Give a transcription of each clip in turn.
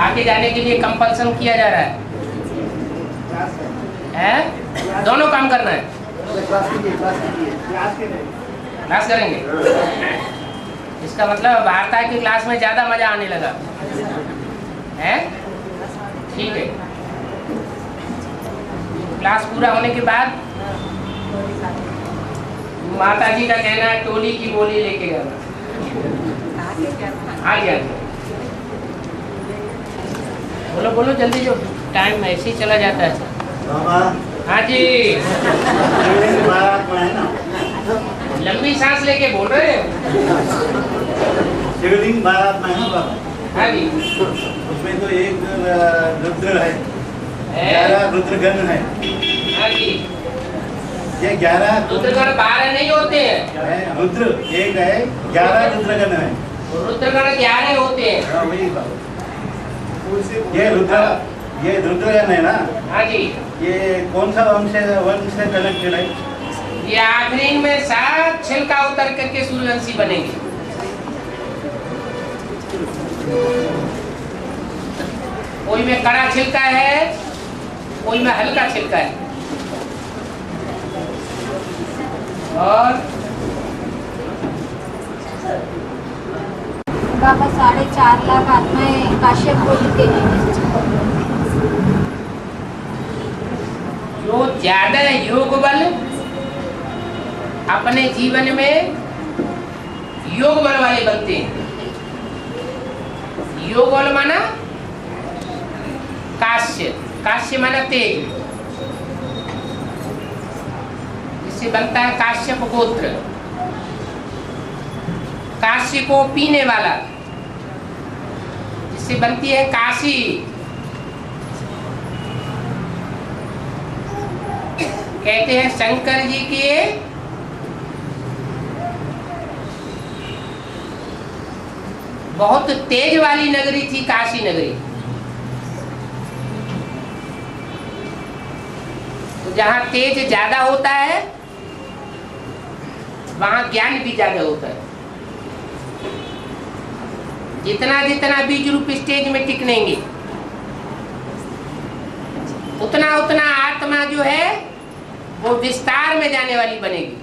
आगे जाने के लिए कंपल्सन किया जा रहा है? दोनों काम करना है। क्लास करेंगे, इसका मतलब वार्ता की क्लास में ज्यादा मजा आने लगा है। ठीक है, क्लास पूरा होने के बाद माता जी का कहना है टोली की बोली लेके जाना। आ गया, बोलो बोलो जल्दी, जो टाइम ऐसे ही चला जाता है। हाँ जी, लंबी सांस लेके बोल रहे हैं। शिवलिंग बारात में है बाबा। हाँ जी, उसमें तो एक रुद्र है, 11 रुद्रगण है। हाँ जी, ये 11 रुद्रगण 12 नहीं होते हैं। रुद्र एक है, 11 रुद्रगण है। रुद्रगण 11 होते हैं। हाँ वही बाबा। ये रुद्रगण है ना। हाँ जी, ये कौन सा वंश से कनेक्टेड है? ये आखिरी में 7 छिलका उतर करके सूर्यवंशी बनेंगे। कोई में कड़ा छिलका है, कोई में हल्का छिलका है। और बाबा 4.5 लाख आत्माएं काश्यप को लिखे हैं। जो ज्यादा योग बल अपने जीवन में योग बल वाले बनते हैं। योग बल माना काश्य, काश्य माना तेज, जिससे बनता है काश्यप गोत्र। काशी को पीने वाला, जिससे बनती है काशी। कहते हैं शंकर जी के बहुत तेज वाली नगरी थी काशी नगरी। तो जहां तेज ज्यादा होता है वहां ज्ञान भी ज्यादा होता है। जितना जितना बीज रूप स्टेज में टिकनेंगे उतना उतना आत्मा जो है वो विस्तार में जाने वाली बनेगी,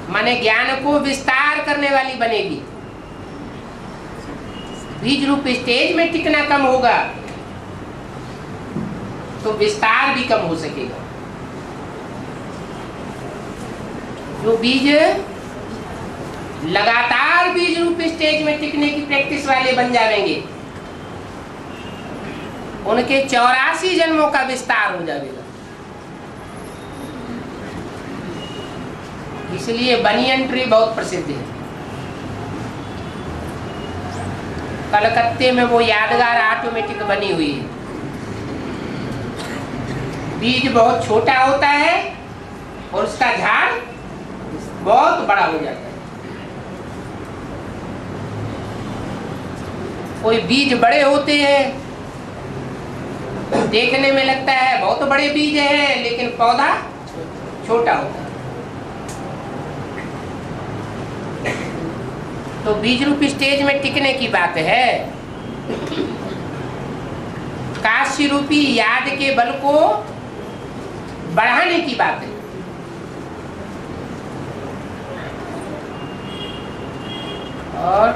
माने ज्ञान को विस्तार करने वाली बनेगी। बीज रूप स्टेज में टिकना कम होगा तो विस्तार भी कम हो सकेगा। जो बीज लगातार बीज रूप स्टेज में टिकने की प्रैक्टिस वाले बन जाएंगे उनके 84 जन्मों का विस्तार हो जाएगा। इसलिए बनियन ट्री बहुत प्रसिद्ध है। कलकत्ते में वो यादगार ऑटोमेटिक बनी हुई है। बीज बहुत छोटा होता है और उसका झाड़ बहुत बड़ा हो जाता है। कोई बीज बड़े होते हैं, देखने में लगता है बहुत बड़े बीज हैं, लेकिन पौधा छोटा होता है। तो बीज रूप स्टेज में टिकने की बात है। काशी रूपी याद के बल को बढ़ाने की बात है। और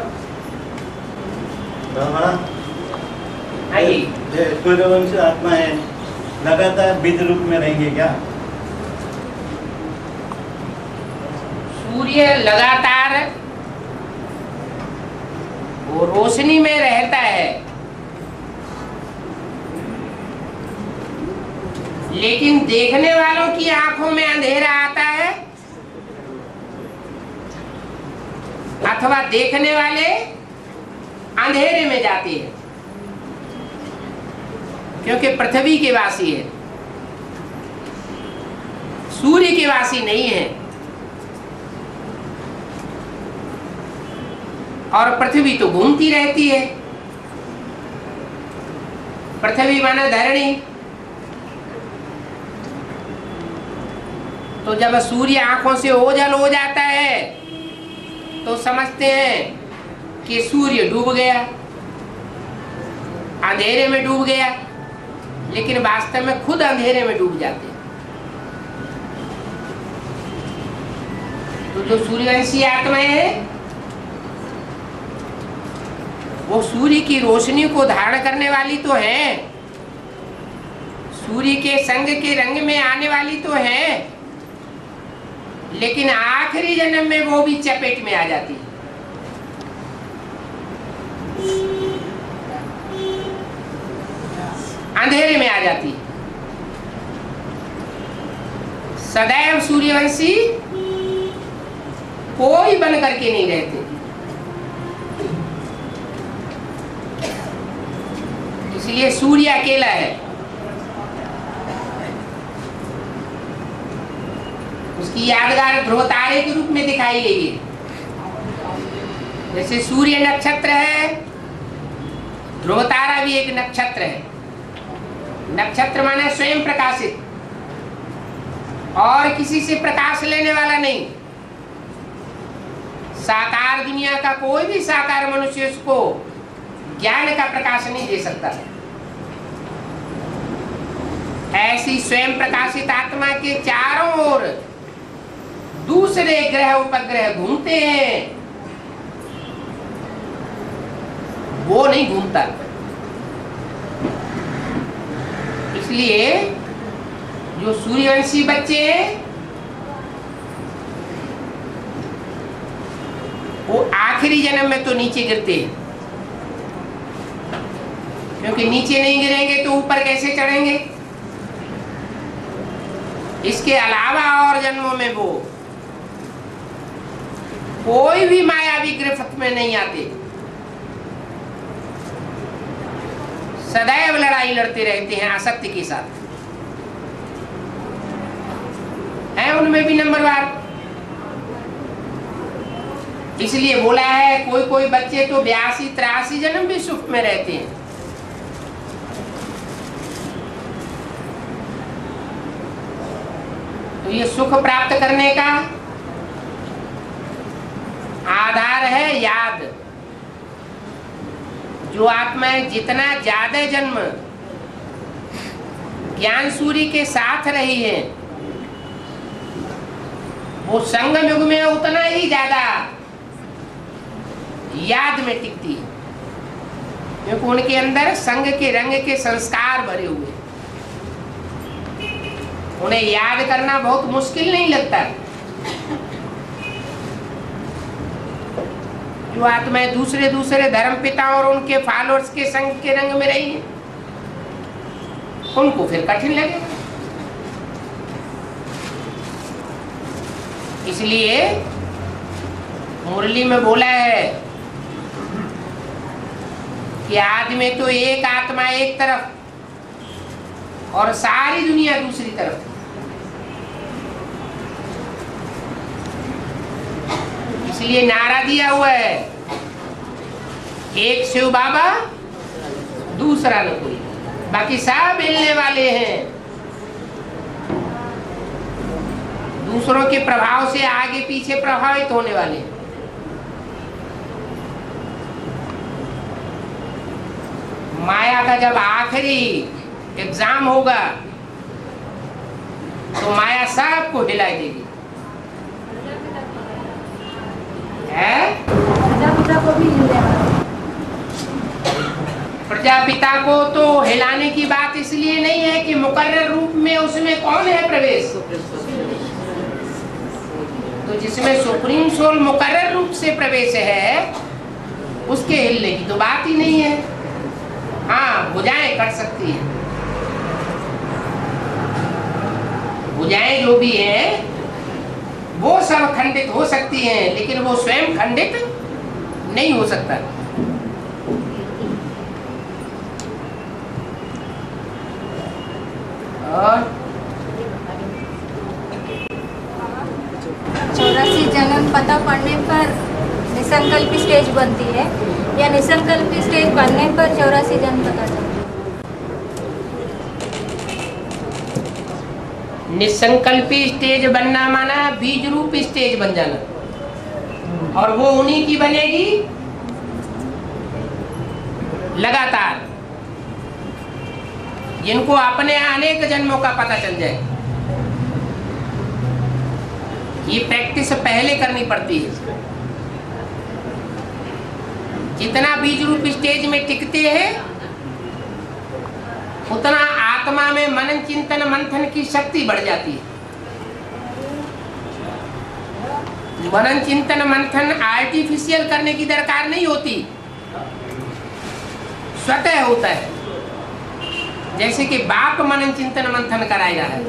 सूर्यवंश आत्मा है, लगातार बीज रूप में रहेंगे क्या? सूर्य लगातार वो रोशनी में रहता है, लेकिन देखने वालों की आंखों में अंधेरा आता है अथवा देखने वाले अंधेरे में जाते हैं, क्योंकि पृथ्वी के वासी है, सूर्य के वासी नहीं है। और पृथ्वी तो घूमती रहती है। पृथ्वी माना धरणी। तो जब सूर्य आंखों से ओझल हो जाता है तो समझते हैं कि सूर्य डूब गया। अंधेरे में डूब गया, लेकिन वास्तव में खुद अंधेरे में डूब जाते हैं। तो जो सूर्यवंशी आत्माएं हैं वो सूर्य की रोशनी को धारण करने वाली तो है, सूर्य के संग के रंग में आने वाली तो है, लेकिन आखिरी जन्म में वो भी चपेट में आ जाती है। अंधेरे में आ जाती है। सदैव सूर्यवंशी कोई बन करके नहीं रहते, इसलिए सूर्य अकेला है। उसकी यादगार ध्रुव तारे के रूप में दिखाई गई है। जैसे सूर्य नक्षत्र है, ध्रुव तारा भी एक नक्षत्र है। नक्षत्र माने स्वयं प्रकाशित, और किसी से प्रकाश लेने वाला नहीं। साकार दुनिया का कोई भी साकार मनुष्य उसको ज्ञान का प्रकाश नहीं दे सकता। ऐसी स्वयं प्रकाशित आत्मा के चारों ओर दूसरे ग्रह उपग्रह घूमते हैं, वो नहीं घूमता। इसलिए जो सूर्यवंशी बच्चे हैं वो आखिरी जन्म में तो नीचे गिरते हैं, क्योंकि नीचे नहीं गिरेंगे तो ऊपर कैसे चढ़ेंगे। इसके अलावा और जन्मों में वो कोई भी मायावी गिरफ्त में नहीं आते, सदैव लड़ाई लड़ते रहते हैं आसक्ति के साथ। है उनमें भी नंबरवार। इसलिए बोला है कोई कोई बच्चे तो 82-83 जन्म भी सुख में रहते हैं। तो ये सुख प्राप्त करने का आधार है याद। जो आत्माएं जितना ज्यादा जन्म ज्ञान सूर्य के साथ रही है, वो संगम युग में उतना ही ज्यादा याद में टिकती है, क्योंकि उनके अंदर संग के रंग के संस्कार भरे हुए। उन्हें याद करना बहुत मुश्किल नहीं लगता। जो आत्माएं दूसरे दूसरे धर्म पिता और उनके फॉलोअर्स के संग के रंग में रही है, उनको फिर कठिन लगेगा। इसलिए मुरली में बोला है कि आदमी तो एक आत्मा एक तरफ और सारी दुनिया दूसरी तरफ। इसलिए नारा दिया हुआ है, एक शिव बाबा दूसरा न कोई, बाकी सब मिलने वाले हैं। दूसरों के प्रभाव से आगे पीछे प्रभावित होने वाले। माया का जब आखिरी एग्जाम होगा तो माया सबको हिला देगी। प्रजापिता को तो हिलाने की बात इसलिए नहीं है कि मुकर्रर रूप में उसमें कौन है प्रवेश। तो जिसमें सुप्रीम सोल मुकर्रर रूप से प्रवेश है उसके हिलने की तो बात ही नहीं है। हाँ, भुजाएं कट सकती है, भुजाएं जो भी हैं वो सब खंडित हो सकती हैं, लेकिन वो स्वयं खंडित नहीं हो सकता। और 84 जन्म पता पड़ने पर निसंकल्पी स्टेज बनती है, या निसंकल्पी स्टेज बनने पर 84 जन्म पता चलता है? निसंकल्पी स्टेज बनना माना बीज रूप स्टेज बन जाना, और वो उन्हीं की बनेगी लगातार। जिनको अपने अनेक जन्मों का पता चल जाए। ये प्रैक्टिस पहले करनी पड़ती है। जितना बीज रूप स्टेज में टिकते हैं उतना आत्मा में मनन चिंतन मंथन की शक्ति बढ़ जाती है। मनन चिंतन मंथन आर्टिफिशियल करने की दरकार नहीं होती, स्वतः होता है। जैसे कि बाप मनन चिंतन मंथन कराया है।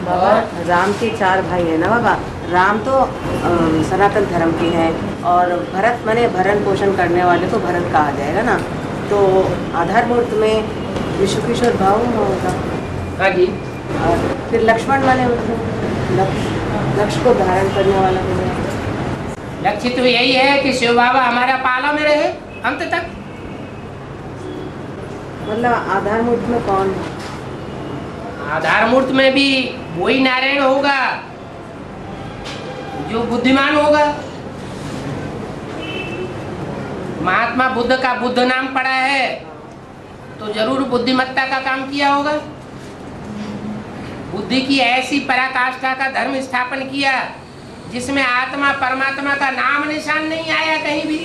बाबा राम के 4 भाई है ना बाबा। राम तो सनातन धर्म के हैं और भरत माने भरण पोषण करने वाले को भरत कहा जाएगा ना। तो आधार मूर्त में विश्व किशोर भाव होगा। हाँ जी। और फिर लक्ष्मण माने लक्ष्य को धारण करने वाला हो गया। लक्ष्य तो यही है कि शिव बाबा हमारा पाला में रहे अंत तक। मतलब आधार मूर्त में कौन? आधार मूर्त में भी वही नारायण होगा जो बुद्धिमान होगा। महात्मा बुद्ध का बुद्ध नाम पड़ा है तो जरूर बुद्धिमत्ता का काम किया होगा। बुद्धि की ऐसी पराकाष्ठा का धर्म स्थापन किया जिसमें आत्मा परमात्मा का नाम निशान नहीं आया कहीं भी।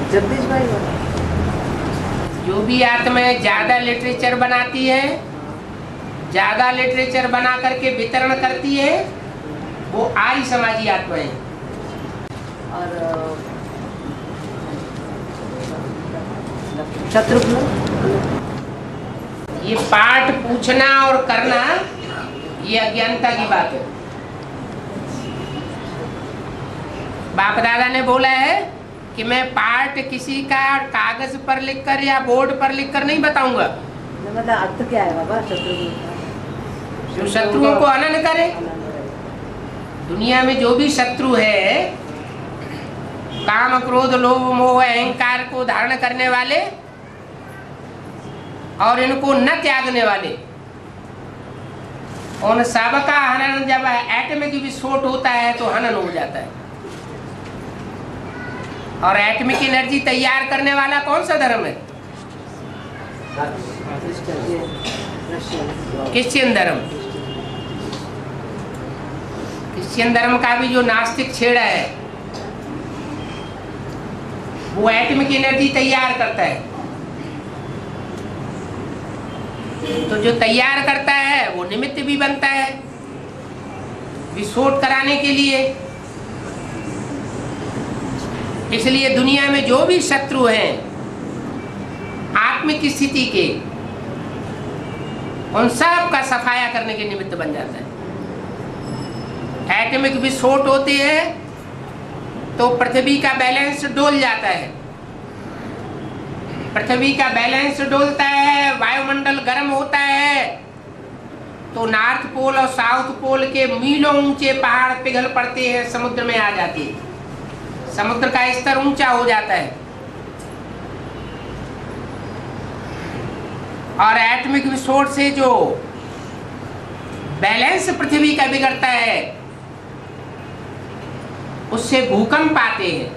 जगदीश भाई जो भी आत्माएं ज्यादा लिटरेचर बनाती है, ज्यादा लिटरेचर बना करके वितरण करती है, वो आर्य समाजी आत्माएं। और शत्रुघ्न ये पाठ पूछना और करना ये अज्ञानता की बात है। बाप दादा ने बोला है कि मैं पाठ किसी का कागज पर लिखकर या बोर्ड पर लिखकर नहीं बताऊंगा। मतलब अर्थ क्या है बाबा शत्रुघ्न का? जो शत्रुओं को हनन करे। दुनिया में जो भी शत्रु है, काम क्रोध लोभ मोह अहंकार को धारण करने वाले और इनको न त्यागने वाले, उन सब का हनन जब एटमिक विस्फोट होता है तो हनन हो जाता है। और एटमिक एनर्जी तैयार करने वाला कौन सा धर्म है? क्रिश्चियन धर्म। क्रिश्चियन धर्म का भी जो नास्तिक छेड़ा है वो एटमिक एनर्जी तैयार करता है। तो जो तैयार करता है वो निमित्त भी बनता है विस्फोट कराने के लिए। इसलिए दुनिया में जो भी शत्रु हैं आत्मिक स्थिति के, उन सब का सफाया करने के निमित्त बन जाता है। एटमिक विस्फोट होते हैं तो पृथ्वी का बैलेंस डोल जाता है। पृथ्वी का बैलेंस डोलता है, वायुमंडल गर्म होता है तो नॉर्थ पोल और साउथ पोल के मीलों ऊंचे पहाड़ पिघल पड़ते हैं, समुद्र में आ जाते हैं। समुद्र का स्तर ऊंचा हो जाता है। और एटमिक विस्फोट से जो बैलेंस पृथ्वी का बिगड़ता है उससे भूकंप आते हैं।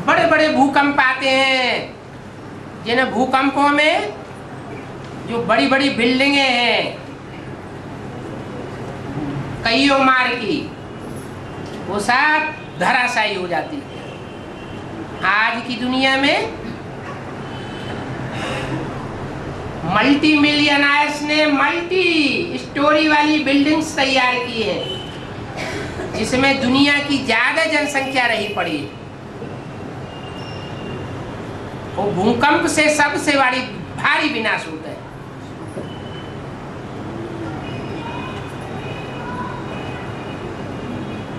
बड़े बड़े भूकंप आते हैं जिन भूकंपों में जो बड़ी बड़ी बिल्डिंगें हैं कईयों मार की, वो सब धराशायी हो जाती है। आज की दुनिया में मल्टी मिलियनर्स ने मल्टी स्टोरी वाली बिल्डिंग्स तैयार की हैं जिसमें दुनिया की ज्यादा जनसंख्या रही पड़ी है। वो भूकंप से सबसे बड़ी भारी विनाश होता है।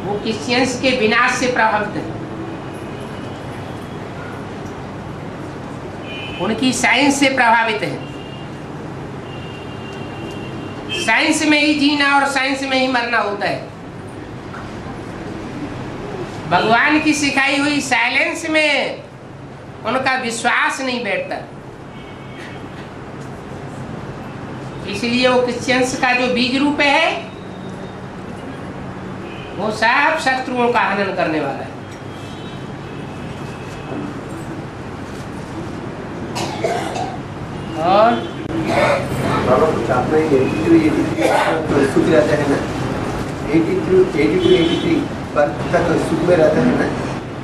वो क्रिश्चियंस के विनाश से प्रभावित है। उनकी साइंस से प्रभावित है। साइंस में ही जीना और साइंस में ही मरना होता है। भगवान की सिखाई हुई साइलेंस में उनका विश्वास नहीं बैठता। इसलिए वो क्रिश्चियंस का जो बीज रूप है वो सब शत्रुओं का हनन करने वाला है। और बाबा कुछ आपने 82 सुख रहता है ना, 82 पर तक सुख में रहता है ना,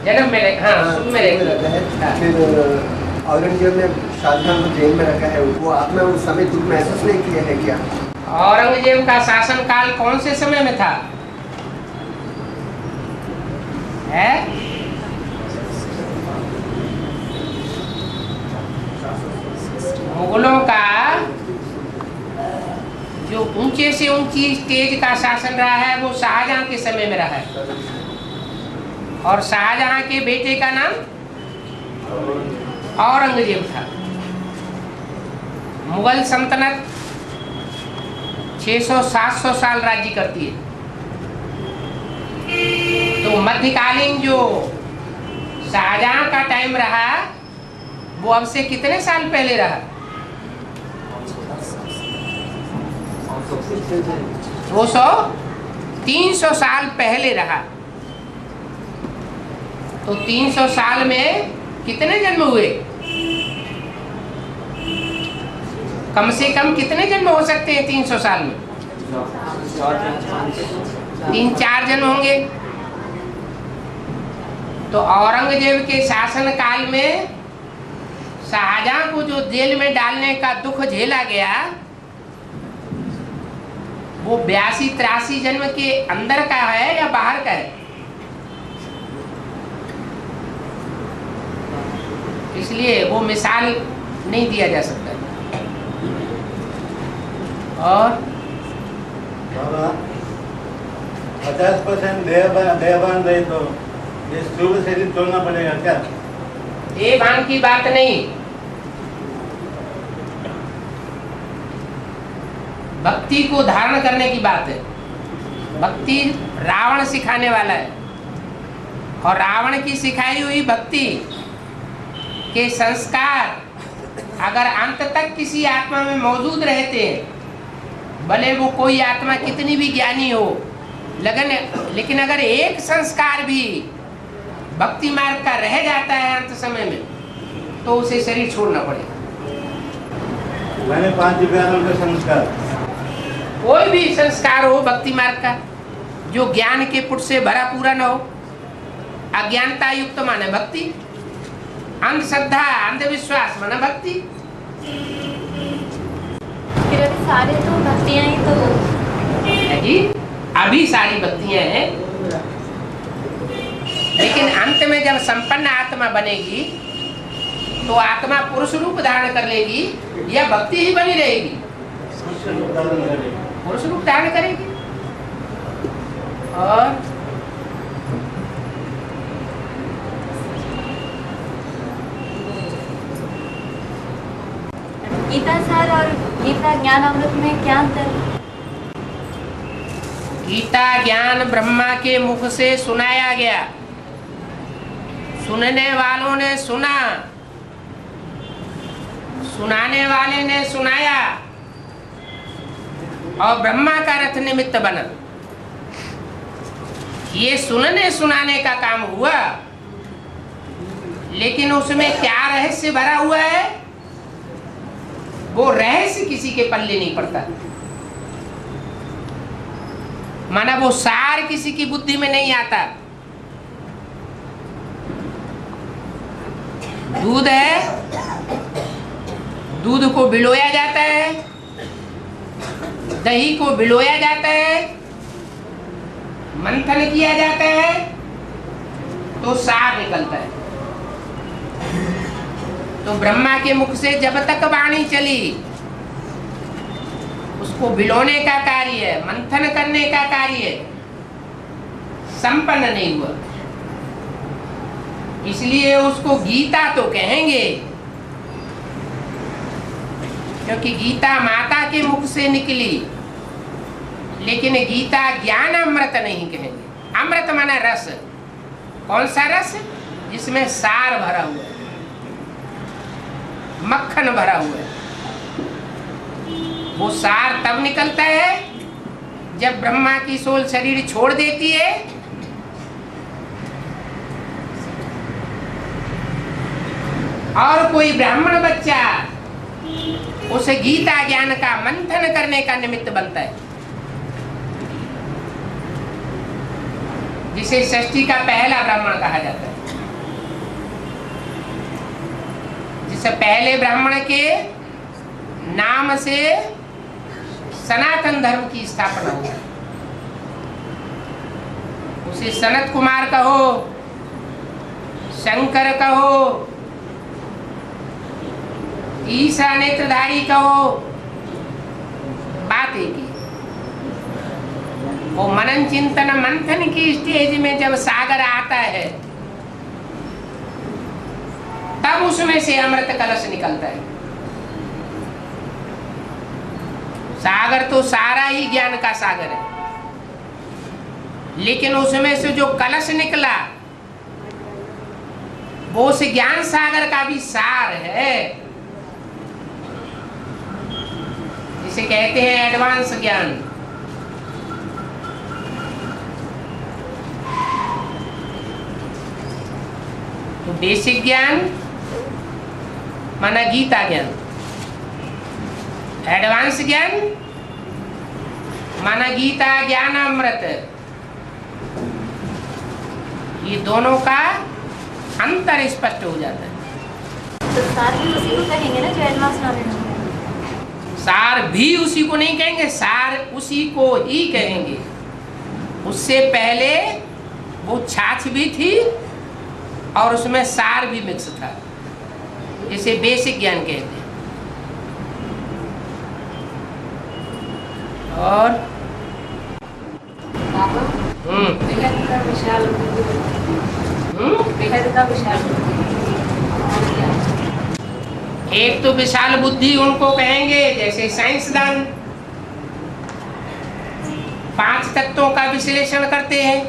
जन्म में हाँ सुख में रहता है। हाँ। फिर औरंगजेब ने शाहजहां को जेल में रखा है, वो आपने उस समय दुख महसूस नहीं किया है क्या? औरंगजेब का शासन काल कौन से समय में था? है मुगलों का जो ऊंचे से ऊंची स्टेज का शासन रहा है वो शाहजहां के समय में रहा है। और शाहजहां के बेटे का नाम औरंगजेब था। मुगल सल्तनत 600-700 साल राज्य करती है। तो मध्यकालीन जो शाहजहां का टाइम रहा वो अब से कितने साल पहले रहा? 200-300 साल पहले रहा। तो 300 साल में कितने जन्म हुए? कम से कम कितने जन्म हो सकते हैं 300 साल में? 3-4 जन्म होंगे। तो औरंगजेब के शासन काल में शाहजहां को जो जेल में डालने का दुख झेला गया वो 82-83 जन्म के अंदर का है या बाहर का है? इसलिए वो मिसाल नहीं दिया जा सकता। और बाबा 50% देहभान रहे तो ये स्थूल शरीर छोड़ना पड़ेगा क्या? देहभान की बात नहीं, भक्ति को धारण करने की बात है। भक्ति रावण सिखाने वाला है और रावण की सिखाई हुई भक्ति के संस्कार अगर अंत तक किसी आत्मा में मौजूद रहते हैं, भले वो कोई आत्मा कितनी भी ज्ञानी हो, लेकिन अगर एक संस्कार भी भक्ति मार्ग का रह जाता है अंत समय में तो उसे शरीर छोड़ना पड़ेगा। मैंने 5 ज्ञानों का संस्कार, कोई भी संस्कार हो भक्ति मार्ग का जो ज्ञान के पुट से भरा पूरा न हो, अज्ञानता युक्त माने भक्ति, अंधश्रद्धा अंधविश्वास माना भक्ति। फिर अभी सारे तो भक्तियाँ ही तो है जी, अभी सारी भक्तियां हैं, लेकिन अंत में जब संपन्न आत्मा बनेगी तो आत्मा पुरुष रूप धारण कर लेगी या भक्ति ही बनी रहेगी? पुरुष रूप धारण करेगी। और गीता सार और गीता ज्ञान अमृत में क्या अंतर है? गीता ज्ञान ब्रह्मा के मुख से सुनाया गया, सुनने वालों ने सुना, सुनाने वाले ने सुनाया और ब्रह्मा का रथ निमित्त बना। ये सुनने सुनाने का काम हुआ, लेकिन उसमें क्या रहस्य भरा हुआ है वो रहस्य किसी के पल्ले नहीं पड़ता। माना वो सार किसी की बुद्धि में नहीं आता। दूध है, दूध को भिगोया जाता है, दही को भिगोया जाता है, मंथन किया जाता है तो सार निकलता है। तो ब्रह्मा के मुख से जब तक वाणी चली उसको भिगोने का कार्य, मंथन करने का कार्य संपन्न नहीं हुआ, इसलिए उसको गीता तो कहेंगे, क्योंकि गीता माता के मुख से निकली, लेकिन गीता ज्ञान अमृत नहीं कहेंगे। अमृत माना रस। कौन सा रस? जिसमें सार भरा हुआ है, मक्खन भरा हुआ है। वो सार तब निकलता है जब ब्रह्मा की सोल शरीर छोड़ देती है और कोई ब्राह्मण बच्चा उस गीता ज्ञान का मंथन करने का निमित्त बनता है, जिसे सृष्टि का पहला ब्राह्मण कहा जाता है, जिसे पहले ब्राह्मण के नाम से सनातन धर्म की स्थापना हुई। उसे सनत कुमार कहो, शंकर कहो, ईसा नेत्रधारी कहो, बात एक ही। वो मनन चिंतन मंथन की स्टेज में जब सागर आता है तब उसमें से अमृत कलश निकलता है। सागर तो सारा ही ज्ञान का सागर है, लेकिन उसमें से जो कलश निकला वो उस ज्ञान सागर का भी सार है, जिसे कहते हैं एडवांस ज्ञान। तो बेसिक ज्ञान माना गीता ज्ञान, एडवांस ज्ञान माना गीता ज्ञान अमृत। ये दोनों का अंतर स्पष्ट हो जाता है। तो सार भी उसी को कहेंगे ना जो एडवांस नॉलेज है? सार भी उसी को नहीं कहेंगे, सार उसी को ही कहेंगे। उससे पहले वो छाछ भी थी और उसमें सार भी मिक्स था, इसे बेसिक ज्ञान कहते हैं। और एक तो विशाल बुद्धि उनको कहेंगे, जैसे साइंसदान 5 तत्वों का विश्लेषण करते हैं।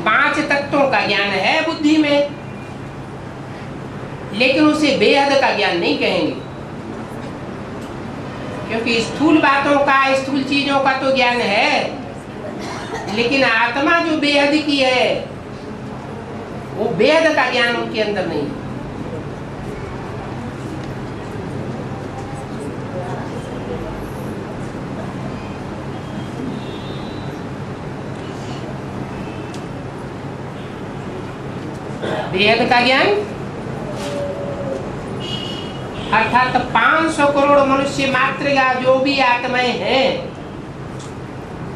5 तत्वों का ज्ञान है बुद्धि में, लेकिन उसे बेहद का ज्ञान नहीं कहेंगे, क्योंकि स्थूल बातों का, स्थूल चीजों का तो ज्ञान है, लेकिन आत्मा जो बेहद की है वो बेहद का ज्ञान उनके अंदर नहीं है। बेहद का ज्ञान अर्थात 500 करोड़ मनुष्य मात्र या जो भी आत्माएं हैं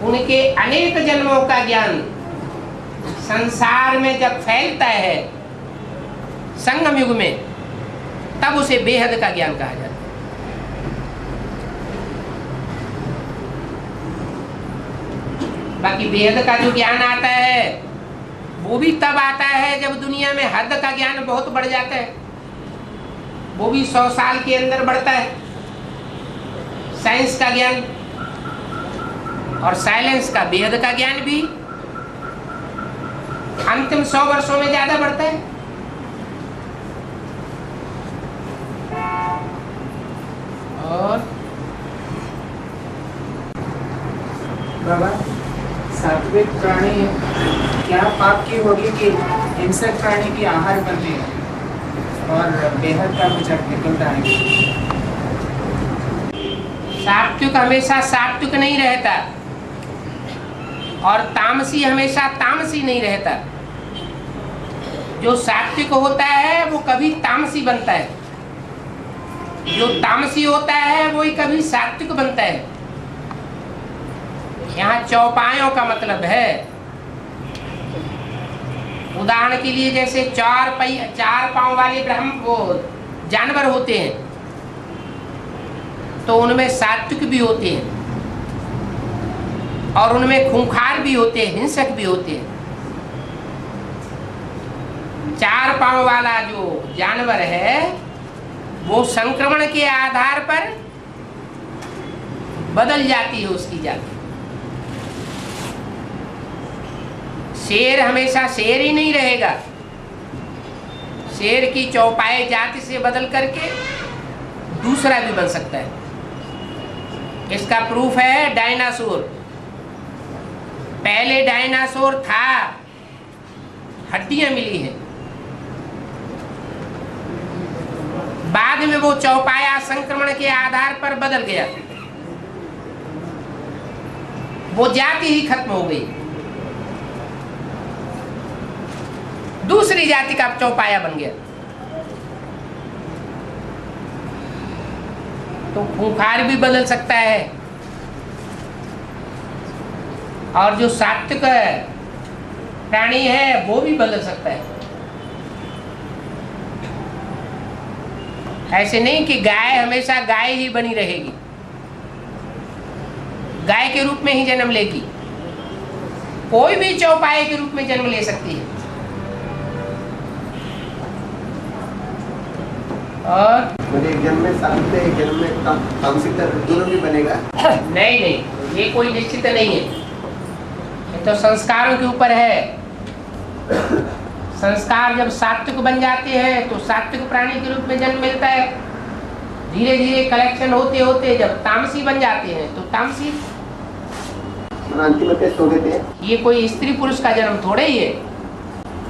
उनके अनेक जन्मों का ज्ञान संसार में जब फैलता है संगम युग में, तब उसे बेहद का ज्ञान कहा जाता है। बाकी बेहद का जो ज्ञान आता है वो भी तब आता है जब दुनिया में हद का ज्ञान बहुत बढ़ जाता है। वो भी 100 साल के अंदर बढ़ता है, साइंस का ज्ञान और साइलेंस का, बेहद का ज्ञान भी अंतिम 100 वर्षों में ज्यादा बढ़ता है। और बाबा, सात्विक प्राणी क्या पाप की होगी कि हिंसक प्राणी की आहार बनते हैं और बेहद का कुछ निकलता है? सात्विक हमेशा सात्विक नहीं रहता और तामसी हमेशा तामसी नहीं रहता। जो सात्विक होता है वो कभी तामसी बनता है, जो तामसी होता है वही कभी सात्विक बनता है। यहाँ चौपायों का मतलब है, उदाहरण के लिए जैसे 4 पांव वाले वो जानवर होते हैं तो उनमें सात्विक भी होते हैं और उनमें खूंखार भी होते हैं, हिंसक भी होते हैं। 4 पांव वाला जो जानवर है वो संक्रमण के आधार पर बदल जाती है उसकी जाति। शेर हमेशा शेर ही नहीं रहेगा, शेर की चौपाई जाति से बदल करके दूसरा भी बन सकता है। इसका प्रूफ है डायनासोर। पहले डायनासोर था, हड्डियां मिली हैं, बाद में वो चौपाया संक्रमण के आधार पर बदल गया, वो जाति ही खत्म हो गई, दूसरी जाति का चौपाया बन गया। तो खूंखार भी बदल सकता है, और जो सात्विक प्राणी है वो भी बदल सकता है। ऐसे नहीं कि गाय हमेशा गाय ही बनी रहेगी, गाय के रूप में ही जन्म लेगी, कोई भी चौपाए के रूप में जन्म ले सकती है। और मुझे एक जन्म में सात्विक, एक जन्म में तामसिक दोनों भी बनेगा? नहीं नहीं, ये कोई निश्चित नहीं है, ये तो संस्कारों के ऊपर है। संस्कार जब सात्विक बन जाते हैं तो सात्विक प्राणी के रूप में जन्म मिलता है, धीरे धीरे कलेक्शन होते होते जब तामसी बन जाते हैं तो तामसी अंतिम टेस्ट हो गए थे। ये कोई स्त्री पुरुष का जन्म थोड़े ही है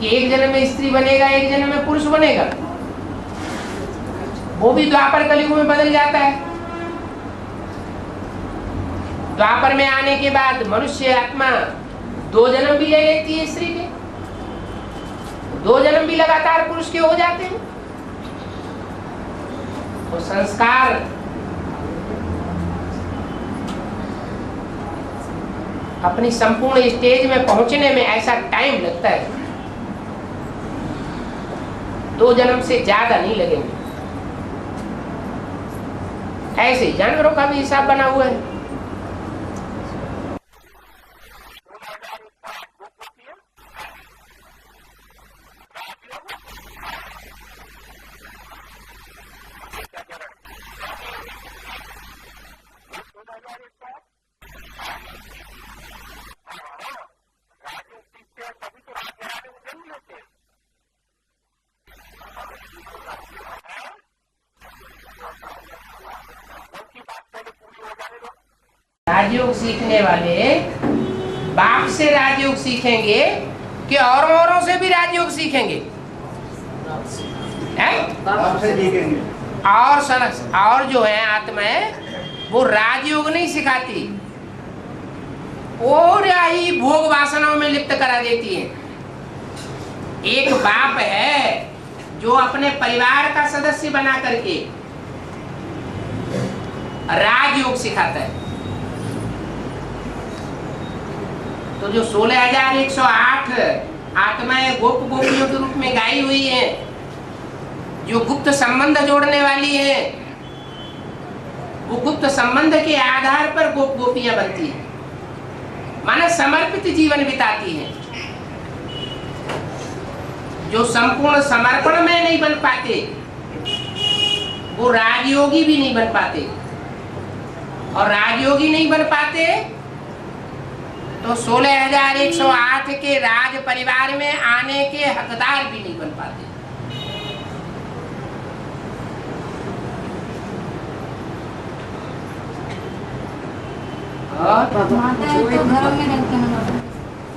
कि एक जन्म में स्त्री बनेगा एक जन्म में पुरुष बनेगा, वो भी द्वापर कलयुग में बदल जाता है। द्वापर में आने के बाद मनुष्य आत्मा 2 जन्म भी ले लेती है स्त्री के, 2 जन्म भी लगातार पुरुष के हो जाते हैं। तो संस्कार अपनी संपूर्ण स्टेज में पहुंचने में ऐसा टाइम लगता है, 2 जन्म से ज्यादा नहीं लगेंगे। ऐसे जानवरों का भी हिसाब बना हुआ है। राजयोग सीखने वाले बाप से राजयोग सीखेंगे कि औरों से भी राजयोग सीखेंगे? बाप से सीखेंगे। और जो है आत्माएं वो राजयोग नहीं सिखाती, और ही भोग वासनाओं में लिप्त करा देती है। एक बाप है जो अपने परिवार का सदस्य बना करके राजयोग सिखाता है। तो जो 16,108 आत्माएं गोप गोपियों के रूप में गाई हुई हैं, जो गुप्त संबंध जोड़ने वाली हैं, वो गुप्त संबंध के आधार पर गोप गोपियां बनती हैं, माना समर्पित जीवन बिताती हैं। जो संपूर्ण समर्पण में नहीं बन पाते वो राजयोगी भी नहीं बन पाते, और राजयोगी नहीं बन पाते तो 16,108 के राज परिवार में आने के हकदार भी नहीं बन पाते।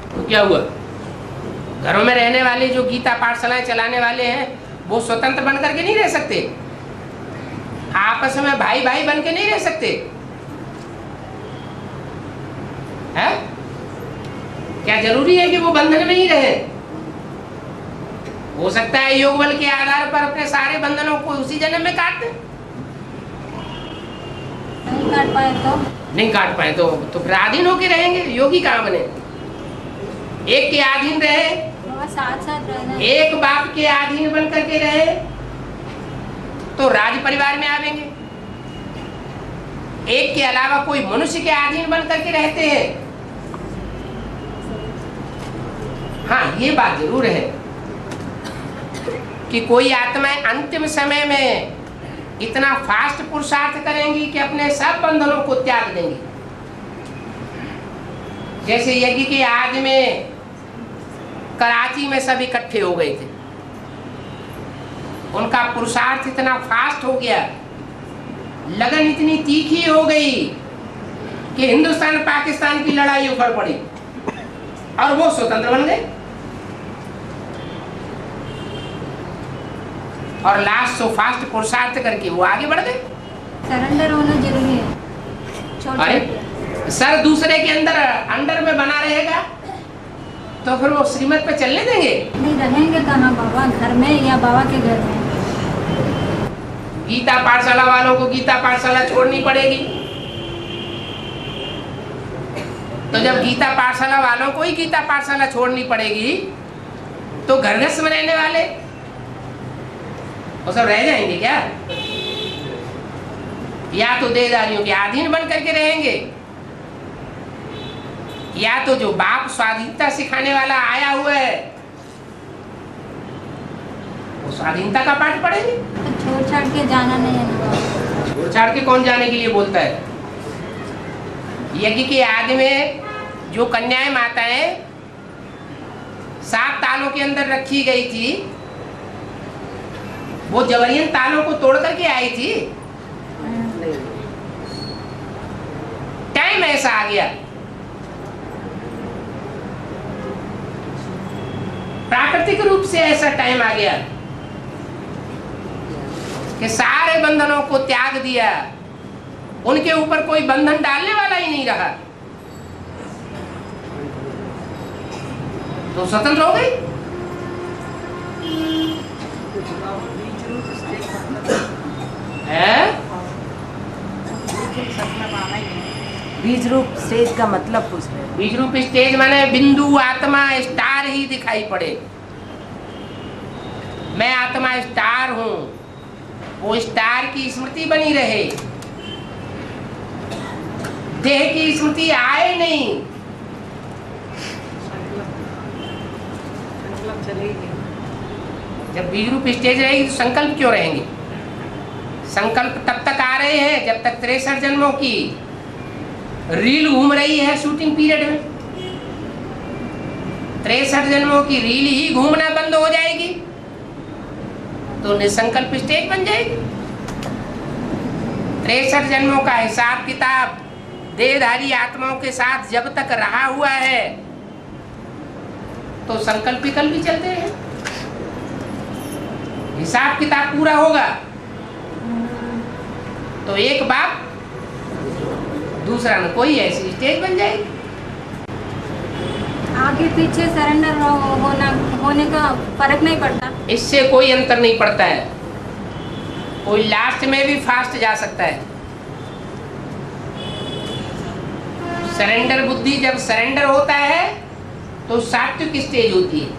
तो क्या हुआ? घरों में रहने वाले जो गीता पाठशालाएं चलाने वाले हैं वो स्वतंत्र बन करके नहीं रह सकते, आपस में भाई भाई बन के नहीं रह सकते हैं? क्या जरूरी है कि वो बंधन में ही रहे? हो सकता है योग बल के आधार पर अपने सारे बंधनों को उसी जन्म में काट दें। नहीं काट पाए तो नहीं काट पाए तो फिर अधीन होके रहेंगे। योगी कहाँ बने? एक के अधीन रहे, साथ साथ रहना, एक बाप के अधीन बन करके रहे तो राज परिवार में आवेंगे। एक के अलावा कोई मनुष्य के अधीन बन करके रहते हैं। हाँ, ये बात जरूर है कि कोई आत्माएं अंतिम समय में इतना फास्ट पुरुषार्थ करेंगी कि अपने सब बंधनों को त्याग देंगी। जैसे यज्ञ के आद में कराची में सब इकट्ठे हो गए थे, उनका पुरुषार्थ इतना फास्ट हो गया, लगन इतनी तीखी हो गई कि हिंदुस्तान पाकिस्तान की लड़ाई उखड़ पड़ी और वो स्वतंत्र बन गए, और लास्ट सो फास्ट पुरुषार्थ करके वो आगे बढ़ गए। सरेंडर होना जरूरी है। छोड़ अरे छोड़ सर दूसरे के अंडर में बना रहेगा तो फिर वो श्रीमत पे चलने देंगे? नहीं रहेंगे कहाँ बाबा, घर में या बाबा के घर में। गीता पाठशाला वालों को गीता पाठशाला छोड़नी पड़ेगी। तो जब गीता पाठशाला वालों को ही गीता पाठशाला छोड़नी पड़ेगी तो घर गृहस्थ में रहने वाले वो सब रह जाएंगे क्या? या तो देहधारियों के अधीन बन करके रहेंगे, या तो जो बाप स्वाधीनता सिखाने वाला आया हुआ है वो स्वाधीनता का पाठ पढ़ेंगे। तो छोड़ छाड़ के जाना नहीं है ना बाबा। छोड़ छाड़ के कौन जाने के लिए बोलता है? यज्ञ के आदि में जो कन्याएं माताएं 7 तालों के अंदर रखी गई थी वो जबरियन तालों को तोड़ करके आई थी। टाइम ऐसा आ गया, प्राकृतिक रूप से ऐसा टाइम आ गया कि सारे बंधनों को त्याग दिया, उनके ऊपर कोई बंधन डालने वाला ही नहीं रहा, तो स्वतंत्र हो गई। बीज रूप स्टेज का मतलब पूछ रहे हैं। बीज रूप स्टेज माने बिंदु आत्मा स्टार ही दिखाई पड़े। मैं आत्मा स्टार हूं, वो स्टार की स्मृति बनी रहे, देह की स्मृति आए नहीं। जब बीज रूप स्टेज रहेगी तो संकल्प क्यों रहेंगे? संकल्प तब तक आ रहे हैं जब तक 63 जन्मों की रील घूम रही है शूटिंग पीरियड में। 63 जन्मों की रील ही घूमना बंद हो जाएगी तो निसंकल्प स्टेज बन जाएगी। 63 जन्मों का हिसाब किताब देहधारी आत्माओं के साथ जब तक रहा हुआ है तो संकल्प विकल्प भी चलते हैं। हिसाब किताब पूरा होगा तो एक बाप दूसरा न कोई ऐसी स्टेज बन जाएगी। आगे पीछे सरेंडर होने का फर्क नहीं पड़ता, इससे कोई अंतर नहीं पड़ता है। कोई लास्ट में भी फास्ट जा सकता है। सरेंडर बुद्धि जब सरेंडर होता है तो सात्विक स्टेज होती है।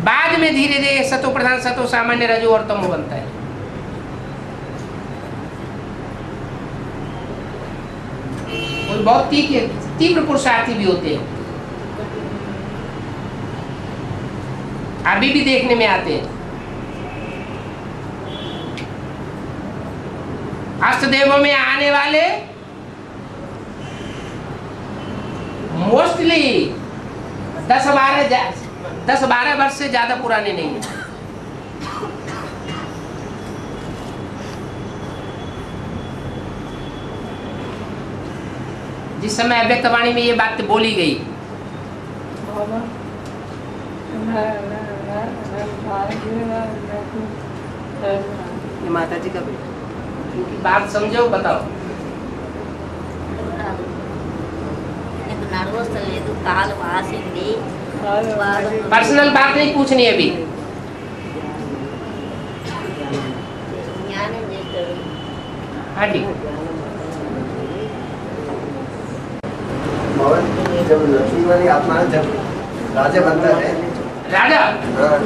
बाद में धीरे धीरे सतो प्रधान सतो सामान्य रजो और तमो बनता है। कोई बहुत तीव्र पुरुषार्थी भी होते हैं, अभी भी देखने में आते हैं। अष्टदेवों में आने वाले मोस्टली 10-12 वर्ष से ज्यादा पुराने नहीं है। जिस समय अव्यक्त वाणी में ये बात बोली गई ये माता जी का बेटा, इनकी बात समझो, बताओ। पर्सनल बात नहीं पूछनी अभी। हाँ जी। जब लक्ष्मी वाली आत्मा जब राजा बनता है, राजा हाँ,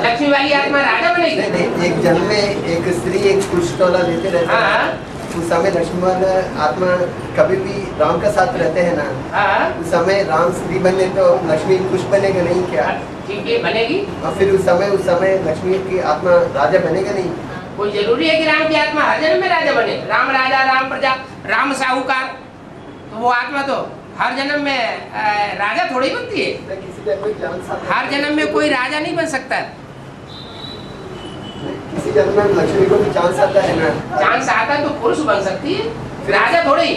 लक्ष्मी वाली आत्मा राजा बनेगी। नहीं, एक जन्म में एक स्त्री एक पुरुष टोला लेते रहते हैं। उस समय लक्ष्मी वाला आत्मा कभी भी राम का साथ रहते हैं ना। हाँ। उस समय राम स्त्री बने तो लक्ष्मी कुछ बनेगा नहीं क्या? ठीक है, बनेगी। और फिर उस समय लक्ष्मी की आत्मा राजा बनेगा नहीं। कोई जरूरी है कि राम की आत्मा हर जन्म में राजा बने? राम राजा, राम प्रजा, राम साहूकार, तो वो आत्मा तो हर जन्म में राजा थोड़ी बनती है। हर जन्म में कोई राजा नहीं बन सकता। किसी इसी जन्म में लक्ष्मी को भी चांस आता है ना। चांस आता है तो पुरुष बन सकती है, राजा थोड़ी।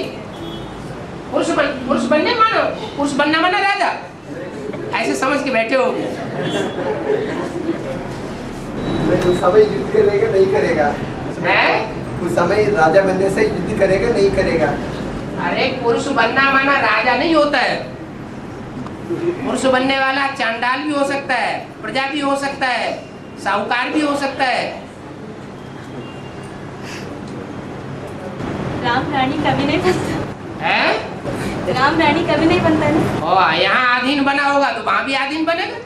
पुरुष बनने मानो, पुरुष बनना माना राजा, ऐसे समझ के बैठे हो। उस समय युद्ध करेगा नहीं करेगा है? उस समय राजा बनने से युद्ध करेगा नहीं करेगा। अरे पुरुष बनना माना राजा नहीं होता है। पुरुष बनने वाला चांडाल भी हो सकता है, प्रजा भी हो सकता है, साहूकार भी हो सकता है। राम रानी कभी नहीं बनता है? राम रानी कभी नहीं बनता ना। और यहाँ आधीन बना होगा तो वहाँ भी आधीन बनेगा।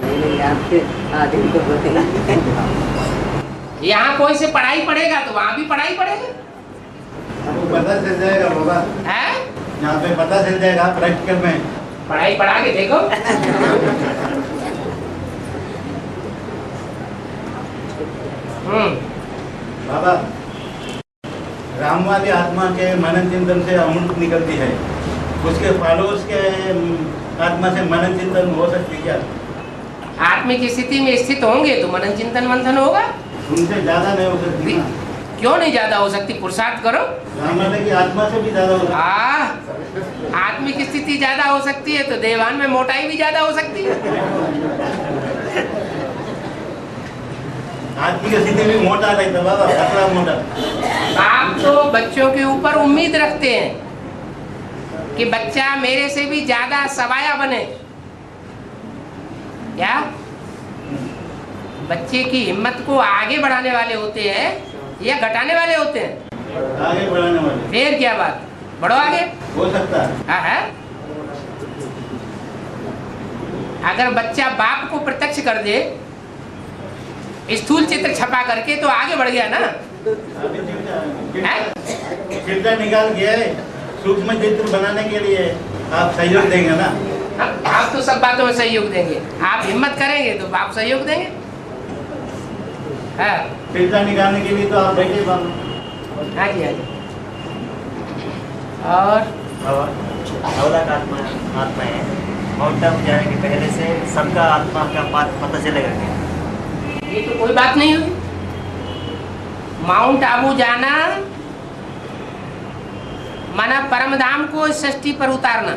नहीं आपके आधीन तो होते हैं। यहाँ कोई से पढ़ाई पढ़ेगा तो वहाँ भी पढ़ाई पढ़ेगा। आपको पता चल जाएगा बाबा, है? यहाँ पे पता चल जाएगा प्रैक्टिकल में। पढ़ाई पढ़ा के देखो। बाबा, राम वाली आत्मा के मनन चिंतन से अमृत निकलती है, उसके फॉलोअर्स के आत्मा से मनन चिंतन हो सकती क्या? आत्मिक स्थिति में स्थित होंगे तो मनन चिंतन मंथन होगा। उनसे ज्यादा नहीं हो सकती ना? क्यों नहीं ज्यादा हो सकती? पुरुषार्थ करो। राम वाले की आत्मा से भी ज्यादा हो सकती है। आत्मिक स्थिति ज्यादा हो सकती है तो देवान में मोटाई भी ज्यादा हो सकती है। आत्मिक स्थिति में मोटा नहीं था बाबा, पतला मोटा। आप तो बच्चों के ऊपर उम्मीद रखते हैं कि बच्चा मेरे से भी ज्यादा सवाया बने। क्या बच्चे की हिम्मत को आगे बढ़ाने वाले होते हैं या घटाने वाले होते हैं? आगे बढ़ाने वाले। फिर क्या बात, बढ़ो आगे। हो सकता है। हाँ है। अगर बच्चा बाप को प्रत्यक्ष कर दे स्थूल चित्र छपा करके तो आगे बढ़ गया ना। चित्र निकाल के सूक्ष्म चित्र बनाने के लिए आप सहयोग देंगे ना? आप तो सब बातों में सहयोग देंगे। आप हिम्मत करेंगे तो आप सहयोग देंगे। हाँ चित्र निकालने के लिए तो आप बैठे बाबा। हाँ जी, हाँ जी। और अवलक आत्मा है, माउंट आबू जाने के पहले से सबका आत्मा का पता चलेगा क्या? ये तो कोई बात नहीं हुई। माउंट आबू जाना माना परम धाम को षष्ठी पर उतारना।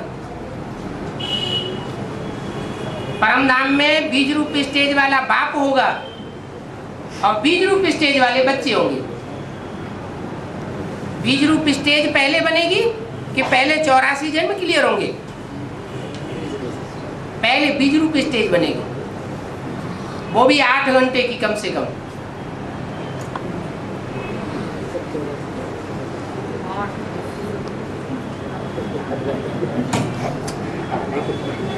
परम धाम में बीज रूप स्टेज वाला बाप होगा और बीज रूप स्टेज वाले बच्चे होंगे। बीज रूप स्टेज पहले बनेगी कि पहले 84 जन्म क्लियर होंगे? पहले बीज रूप स्टेज बनेगी, वो भी 8 घंटे की कम से कम।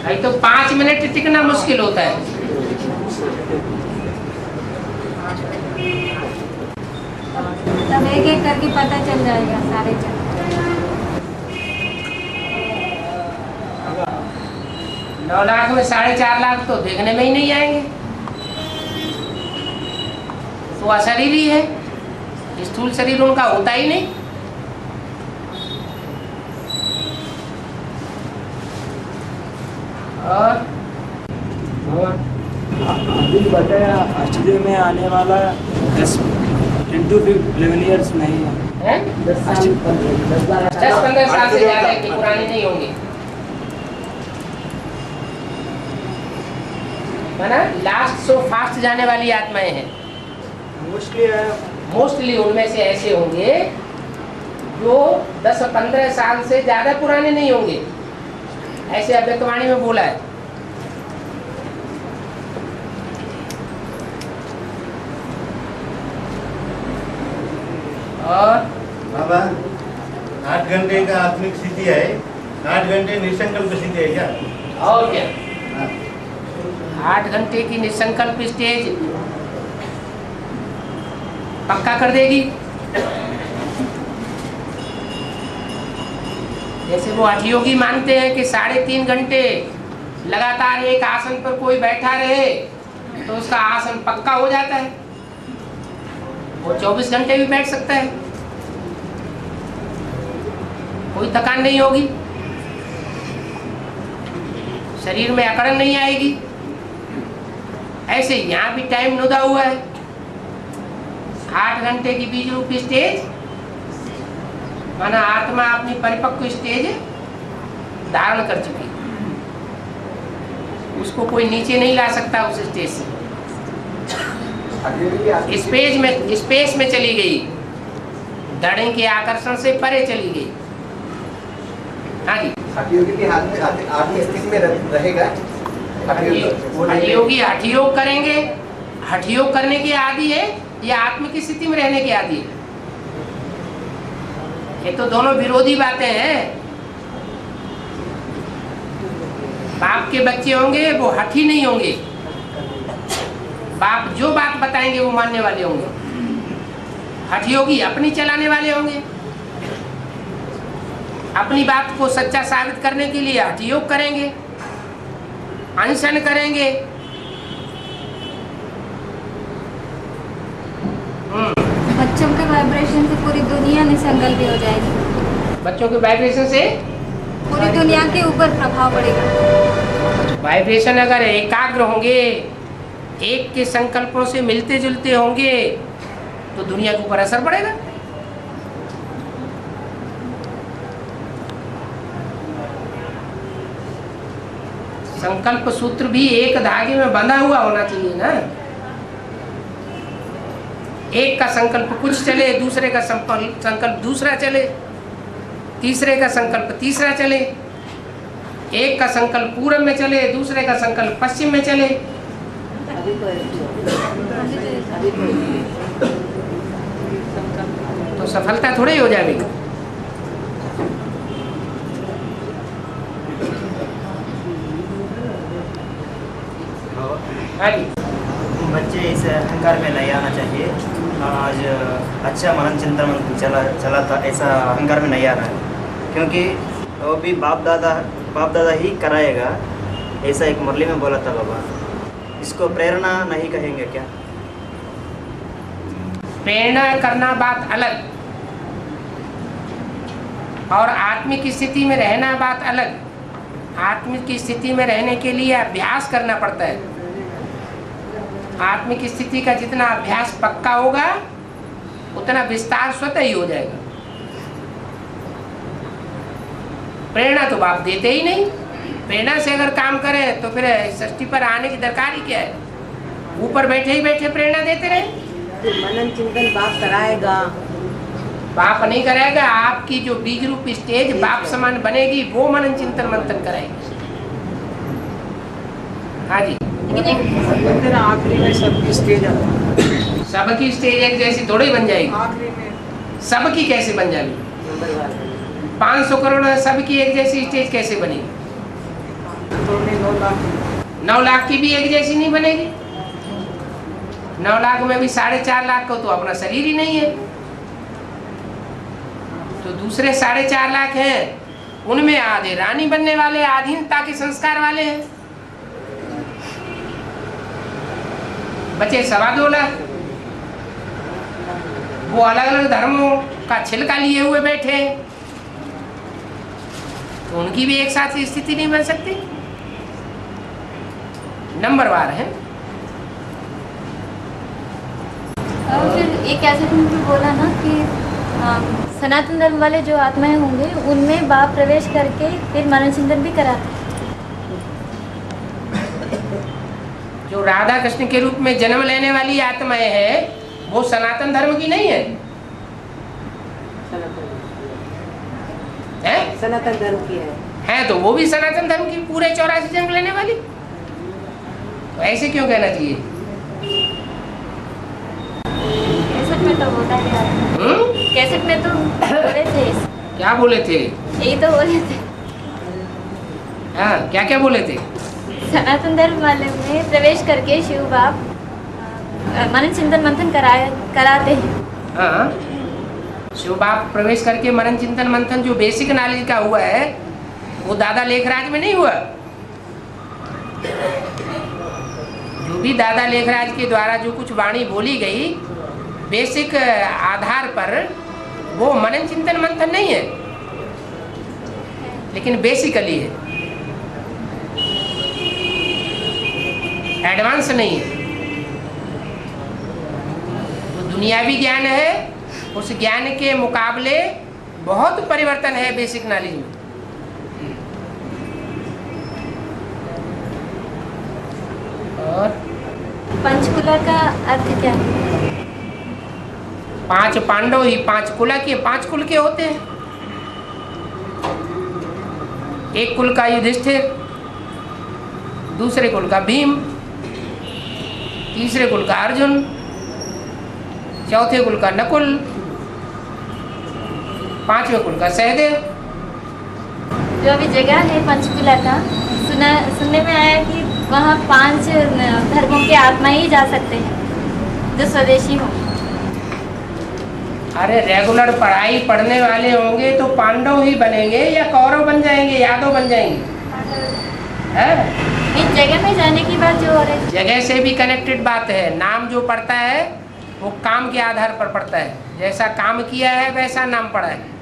भाई तो 5 मिनट टिकना मुश्किल होता है। तब एक एक करके पता चल जाएगा सारे चल। 9 लाख में 4.5 लाख तो देखने में ही नहीं आएंगे। तो अशरीरी है, स्थूल शरीर उनका होता ही नहीं। और अभी बताया ऑस्ट्रेलिया में आने वाला 10 to 11 years नहीं है। 10-15 साल से ज्यादा की पुरानी नहीं होंगी, है ना। लास्ट सो फास्ट जाने वाली आत्माएं हैं। मोस्टली उनमें से ऐसे होंगे जो 10-15 साल से ज्यादा पुराने नहीं होंगे। ऐसे अव्यक्तवाणी में बोला है। और बाबा 8 घंटे का आत्मिक स्थिति है, 8 घंटे निसंकल्प स्थिति है क्या? और क्या, हाँ। 8 घंटे की निसंकल्प स्टेज पक्का कर देगी। जैसे वो हठयोगी मानते हैं कि 3.5 घंटे लगातार एक आसन पर कोई बैठा रहे तो उसका आसन पक्का हो जाता है। वो 24 घंटे भी बैठ सकता है, कोई थकान नहीं होगी, शरीर में अकड़न नहीं आएगी। ऐसे यहाँ भी टाइम नुदा हुआ है। 8 घंटे की बीज रूप स्टेज, माना आत्मा अपनी परिपक्व स्टेज धारण कर चुकी, उसको कोई नीचे नहीं ला सकता उस स्टेज से। स्पेस में चली गई, धड़े के आकर्षण से परे चली गई। हाँ जी, हठयोगी के हाथ में आत्म स्थिति में रहेगा। हठयोगी हठयोग करेंगे, हठयोग करने की आदि है या आत्म की स्थिति में रहने की आदि है? ये तो दोनों विरोधी बातें हैं। बाप के बच्चे होंगे वो हठी नहीं होंगे, बाप जो बात बताएंगे वो मानने वाले होंगे। हठयोगी अपनी चलाने वाले होंगे, अपनी बात को सच्चा साबित करने के लिए हठयोग करेंगे, अनशन करेंगे। बच्चों के वाइब्रेशन से पूरी दुनिया निसंकल्पी हो जाएगी। बच्चों के वाइब्रेशन से पूरी दुनिया के ऊपर प्रभाव पड़ेगा। वाइब्रेशन अगर एकाग्र होंगे, एक के संकल्पों से मिलते जुलते होंगे, तो दुनिया के ऊपर असर पड़ेगा। संकल्प सूत्र भी एक धागे में बंधा हुआ होना चाहिए ना। एक का संकल्प कुछ चले, दूसरे का संकल्प दूसरा चले, तीसरे का संकल्प तीसरा चले, एक का संकल्प पूरब में चले, दूसरे का संकल्प पश्चिम में चले। तो सफलता थोड़ी हो जाएगी। बच्चे इस अहंकार में नहीं आना चाहिए। आज अच्छा मनन चिंतन चला था, ऐसा अहंकार में नहीं आ रहा है, क्योंकि वो भी बाप दादा ही कराएगा, ऐसा एक मुरली में बोला था बाबा। इसको प्रेरणा नहीं कहेंगे क्या? प्रेरणा करना बात अलग और आत्मिक स्थिति में रहना बात अलग। आत्मिक स्थिति में रहने के लिए अभ्यास करना पड़ता है। आत्मिक स्थिति का जितना अभ्यास पक्का होगा उतना विस्तार स्वतः ही हो जाएगा। प्रेरणा तो बाप देते ही नहीं। प्रेरणा से अगर काम करें तो फिर सृष्टि पर आने की दरकार ही क्या है? ऊपर बैठे ही बैठे प्रेरणा देते रहे। मनन चिंतन बाप कराएगा? बाप नहीं कराएगा। आपकी जो बीज रूप स्टेज बाप समान बनेगी वो मनन चिंतन मंथन कराएगी। हाँ जी, आखिरी में सबकी स्टेज आता है। सबकी स्टेज एक जैसी थोड़ी बन जाएगी। आखिरी में सबकी कैसे बन जाएगी? 500 करोड़ सबकी एक जैसी स्टेज कैसे बनेगी? तो 9 लाख की भी एक जैसी नहीं बनेगी। 9 लाख में भी 4.5 लाख का तो अपना शरीर ही नहीं है, तो दूसरे 4.5 लाख हैं, उनमें आधे रानी बनने वाले, आधीनता के संस्कार वाले हैं। बचे 2.25 लाख, वो अलग अलग धर्मों का छिलका लिए हुए बैठे, तो उनकी भी एक साथ स्थिति नहीं बन सकती। नंबरवार है। और फिर एक ऐसे तुमने बोला ना कि सनातन धर्म वाले जो आत्माएं होंगे उनमें बाप प्रवेश करके फिर मनन चिंतन भी कराते हैं। जो राधा कृष्ण के रूप में जन्म लेने वाली आत्माएं हैं वो सनातन धर्म की नहीं है, सनातन धर्म की है तो वो भी सनातन धर्म की पूरे 84 जन्म लेने वाली। तो ऐसे क्यों कहना चाहिए? कैसेट में तो होता है। कैसेट में तो बोले थे। क्या बोले थे? यही तो बोले थे। हाँ, क्या क्या बोले थे? सनातन धर्म वाले में प्रवेश करके शिव बाप मनन चिंतन मंथन कराते हैं। हाँ, शिव बाप प्रवेश करके मनन चिंतन मंथन जो बेसिक नॉलेज का हुआ है वो दादा लेखराज में नहीं हुआ। जो भी दादा लेखराज के द्वारा जो कुछ वाणी बोली गई बेसिक आधार पर, वो मनन चिंतन मंथन नहीं है, लेकिन बेसिकली है, एडवांस नहीं है। तो दुनियावी ज्ञान है, उस ज्ञान के मुकाबले बहुत परिवर्तन है बेसिक नॉलेज में। और पंचकुला का अर्थ क्या है? 5 पांडव ही 5 कुला के 5 कुल के होते हैं। एक कुल का युधिष्ठिर, दूसरे कुल का भीम, तीसरे कुल का अर्जुन, चौथे कुल का नकुल, 5वें कुल का सहदेव। जो अभी जगह है पंचकुला का, सुनने में आया कि वहाँ 5 धर्मों के आत्मा ही जा सकते हैं जो स्वदेशी हों। अरे रेगुलर पढ़ाई पढ़ने वाले होंगे तो पांडव ही बनेंगे या कौरव बन जाएंगे, यादव बन जाएंगे? है इस जगह में जाने की बात जो हो रही है, जगह से भी कनेक्टेड बात है। नाम जो पड़ता है वो काम के आधार पर पड़ता है, जैसा काम किया है वैसा नाम पड़ा है।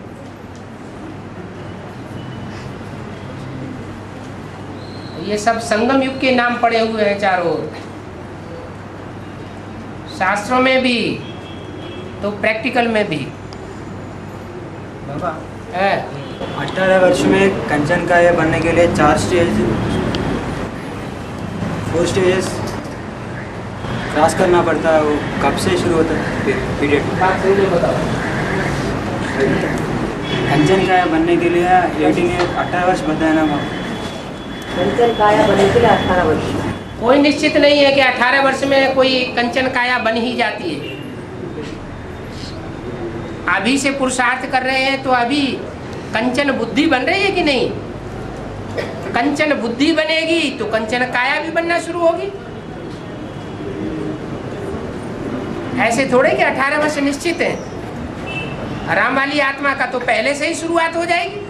ये सब संगम युग के नाम पड़े हुए हैं चारों ओर, शास्त्रों में भी तो प्रैक्टिकल में भी। बाबा है 18 वर्ष में कंचन का ये बनने के लिए 4 स्टेजेस क्रॉस करना पड़ता है। वो कब से शुरू होता है पीरियड? कंचन का बनने के लिए 18 वर्ष बताया ना बाबा। कंचन काया बनने के लिए 18 वर्ष। कोई निश्चित नहीं है कि 18 वर्ष में कोई कंचन काया बन ही जाती है। अभी से पुरुषार्थ कर रहे हैं तो अभी कंचन बुद्धि बन रही है कि नहीं? कंचन बुद्धि बनेगी तो कंचन काया भी बनना शुरू होगी। ऐसे थोड़े कि 18 वर्ष निश्चित है। राम वाली आत्मा का तो पहले से ही शुरुआत हो जाएगी।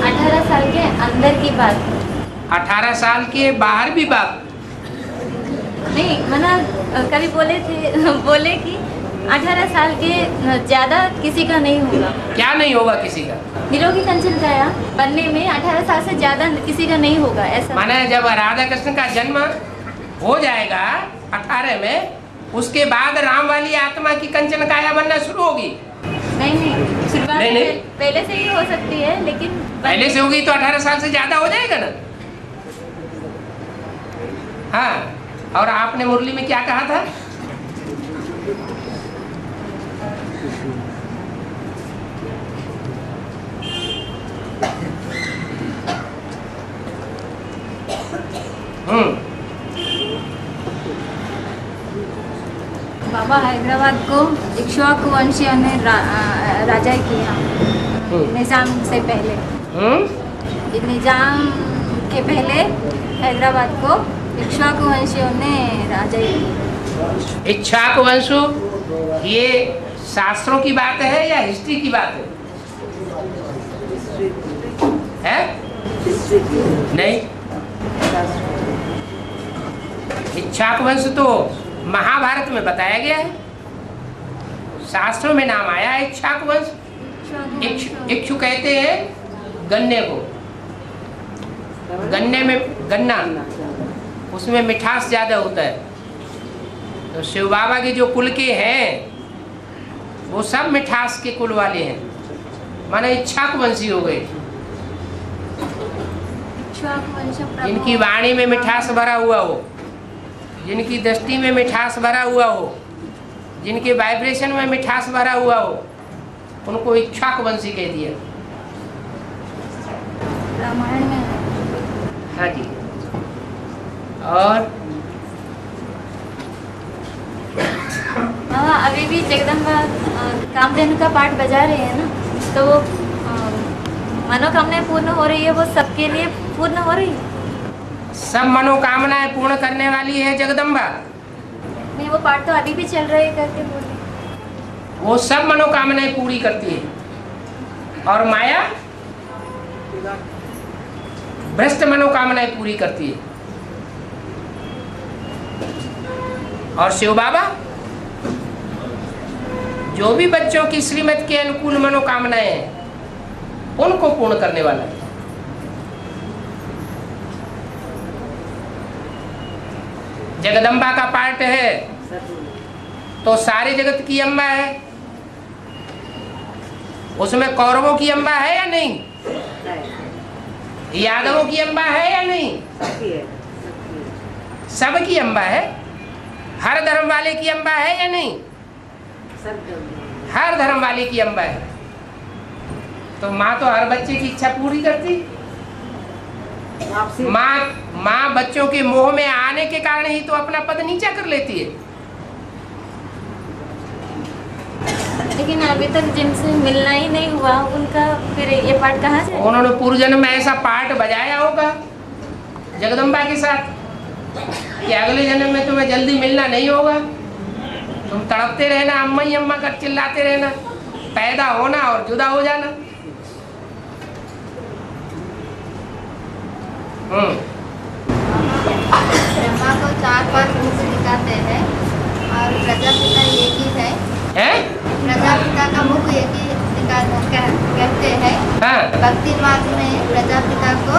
18 साल के अंदर की बात, 18 साल के बाहर भी बात नहीं मना कभी बोले कि 18 साल के ज़्यादा किसी का नहीं होगा। क्या नहीं होगा किसी का? निरोगी कंचन काया बनने में 18 साल से ज़्यादा किसी का नहीं होगा, ऐसा माना जब राधा कृष्ण का जन्म हो जाएगा 18 में, उसके बाद राम वाली आत्मा की कंचन काया बनना शुरू होगी। नहीं शुरुआत नहीं। पहले से ही हो सकती है, लेकिन पहले से होगी तो 18 साल से ज्यादा हो जाएगा ना। हाँ, और आपने मुरली में क्या कहा था? बाबा हैदराबाद को इक्ष्वाकु वंशियों ने राजा किया निजाम से पहले। निजाम के पहले हैदराबाद को इक्ष्वाकु वंशियों ने राजा किया। इक्ष्वाकु वंशु, ये शास्त्रों की बात है या हिस्ट्री की बात है? नहीं, इक्ष्वाकु वंश तो महाभारत में बताया गया है, शास्त्रों में नाम आया है इक्ष्वाकु वंश। इक्षु कहते हैं गन्ने को, गन्ने में गन्ना, उसमें मिठास ज़्यादा होता है। तो शिव बाबा के जो कुल के हैं वो सब मिठास के कुल वाले हैं, माने इक्ष्वाकु वंशी हो गए। जिनकी वाणी में मिठास भरा हुआ हो, जिनकी दृष्टि में मिठास भरा हुआ हो, जिनके वाइब्रेशन में मिठास भरा हुआ हो, उनको इक्ष्वाकु वंशी कह दिया। रामायण में। हाँ जी। और अभी भी जगदम्बा कामधेनु का पाठ बजा रहे हैं ना, तो वो मनोकामनाएं पूर्ण हो रही है, वो सबके लिए पूर्ण हो रही है। सब मनोकामनाएं पूर्ण करने वाली है जगदम्बा। नहीं, वो पाठ तो अभी भी चल रहे करके बोले। वो सब मनोकामनाएं पूरी करती है, और माया भ्रष्ट मनोकामनाएं पूरी करती है। और शिव बाबा जो भी बच्चों की श्रीमत के अनुकूल मनोकामनाएं हैं उनको पूर्ण करने वाला है। जगदम्बा का पार्ट है तो सारे जगत की अम्बा है। उसमें कौरवों की अम्बा है या नहीं? यादवों की अम्बा है या नहीं? सबकी अम्बा है। हर धर्म वाले की अम्बा है या नहीं? हर धर्म वाले की अम्बा है। तो माँ तो हर बच्चे की इच्छा पूरी करती। माँ बच्चों के मोह में आने के कारण ही तो अपना पद नीचा कर लेती है। लेकिन अभी तक जिनसे मिलना ही नहीं हुआ उनका फिर ये पाठ कहाँ से? उन्होंने पूर्व जन्म में ऐसा पाठ बजाया होगा जगदम्बा के साथ कि अगले जन्म में तुम्हें जल्दी मिलना नहीं होगा। तुम तड़पते रहना, अम्मा ही अम्मा कर चिल्लाते रहना, पैदा होना और जुदा हो जाना। ब्रह्मा को 4-5 मुख दिखाते हैं और प्रजापिता एक ही है। प्रजापिता का मुख एक ही कहते हैं। भक्ति मार्ग में प्रजापिता को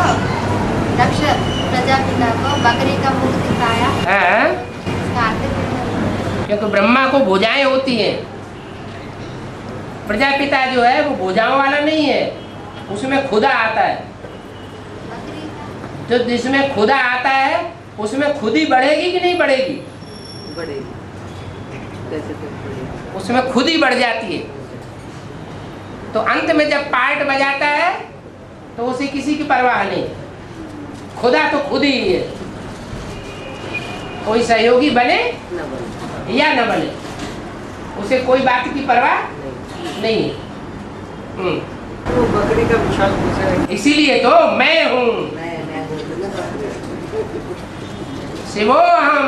बकरी का मुख दिखाया। क्योंकि ब्रह्मा को भुजाएं होती हैं। प्रजापिता जो है वो भुजाओं वाला नहीं है, उसमें खुदा आता है। तो जिसमें खुदा आता है उसमें खुद ही बढ़ेगी कि नहीं बढ़ेगी? बढ़ेगी। उसमें खुद ही बढ़ जाती है। तो अंत में जब पार्ट बजाता है तो उसे किसी की परवाह नहीं, खुदा तो खुद ही है। कोई सहयोगी बने या न बने, उसे कोई बात की परवाह नहीं है। तो बकरी का विशाल पूछा है, इसीलिए तो मैं हूँ शिवोहम।